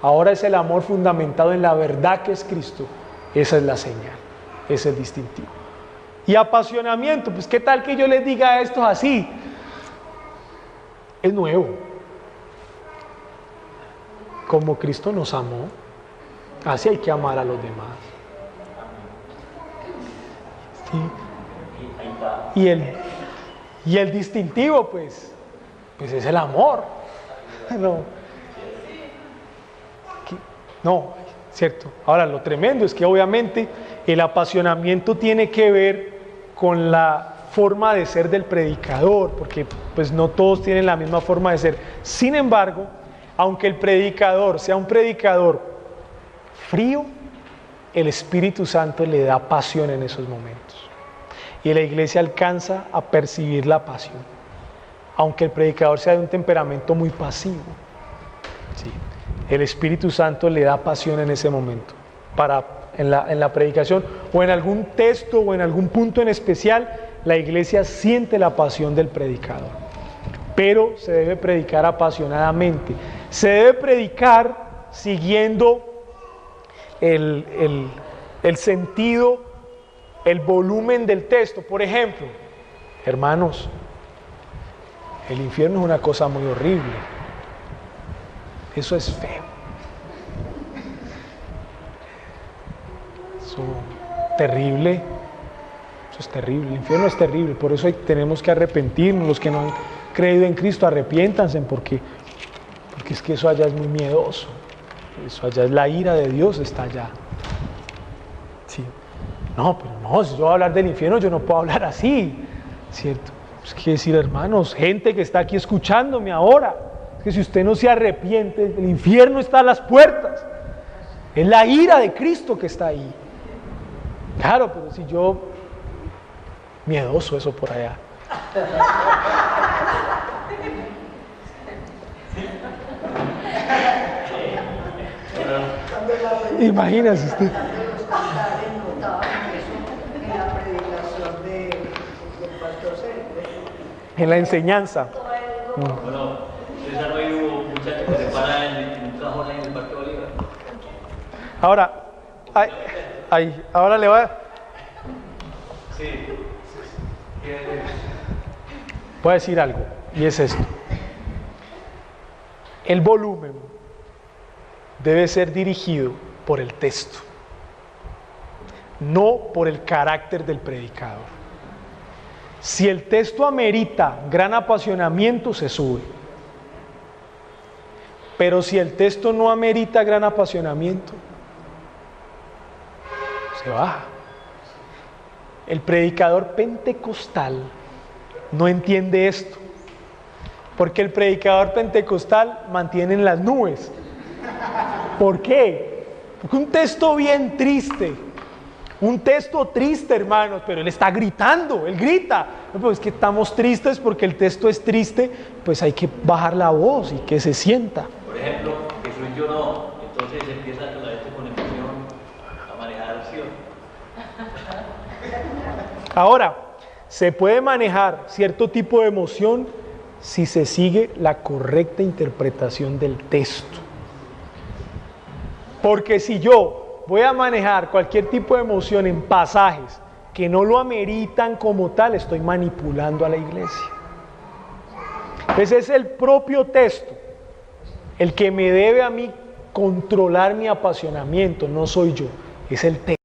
Ahora es el amor fundamentado en la verdad que es Cristo. Esa es la señal, ese es el distintivo. Y apasionamiento, pues qué tal que yo les diga esto así. Es nuevo. Como Cristo nos amó, así hay que amar a los demás. ¿Sí? Y el distintivo, pues es el amor. No, cierto. Ahora, lo tremendo es que obviamente el apasionamiento tiene que ver con la forma de ser del predicador, porque pues no todos tienen la misma forma de ser. Sin embargo, aunque el predicador sea un predicador frío, el Espíritu Santo le da pasión en esos momentos. Y la iglesia alcanza a percibir la pasión, aunque el predicador sea de un temperamento muy pasivo. Sí. El Espíritu Santo le da pasión en ese momento, en la predicación, o en algún texto, o en algún punto en especial, la iglesia siente la pasión del predicador. Pero se debe predicar apasionadamente. Se debe predicar siguiendo el sentido, el volumen del texto. Por ejemplo, hermanos, el infierno es una cosa muy horrible. Eso es feo. Eso es terrible. Eso es terrible. El infierno es terrible. Por eso tenemos que arrepentirnos. Los que no han creído en Cristo, arrepiéntanse, porque es que eso allá es muy miedoso. Eso allá es la ira de Dios, está allá. Sí. No, pero no, si yo voy a hablar del infierno, yo no puedo hablar así, ¿cierto? Es que decir, hermanos, gente que está aquí escuchándome ahora, es que si usted no se arrepiente, el infierno está a las puertas. Es la ira de Cristo que está ahí. Claro, pero si yo... Miedoso eso por allá. Imagínese usted. En la predicación del pastor Sergio. En la enseñanza. Bueno, César, hoy hubo muchachos que se paran en un cajón ahí en el Ahora, ahora le va. Voy a decir algo, y es esto. El volumen debe ser dirigido por el texto, no por el carácter del predicador. Si el texto amerita gran apasionamiento, se sube. Pero si el texto no amerita gran apasionamiento, se baja. El predicador pentecostal no entiende esto, porque el predicador pentecostal mantiene en las nubes. ¿Por qué? Porque un texto bien triste, un texto triste, hermanos, pero él está gritando, él grita. No, pues es que estamos tristes porque el texto es triste, pues hay que bajar la voz y que se sienta. Por ejemplo, Jesús lloró, entonces empieza la gente con emoción a manejar acción. Ahora, se puede manejar cierto tipo de emoción si se sigue la correcta interpretación del texto. Porque si yo voy a manejar cualquier tipo de emoción en pasajes que no lo ameritan como tal, estoy manipulando a la iglesia. Entonces es el propio texto el que me debe a mí controlar mi apasionamiento, no soy yo, es el texto.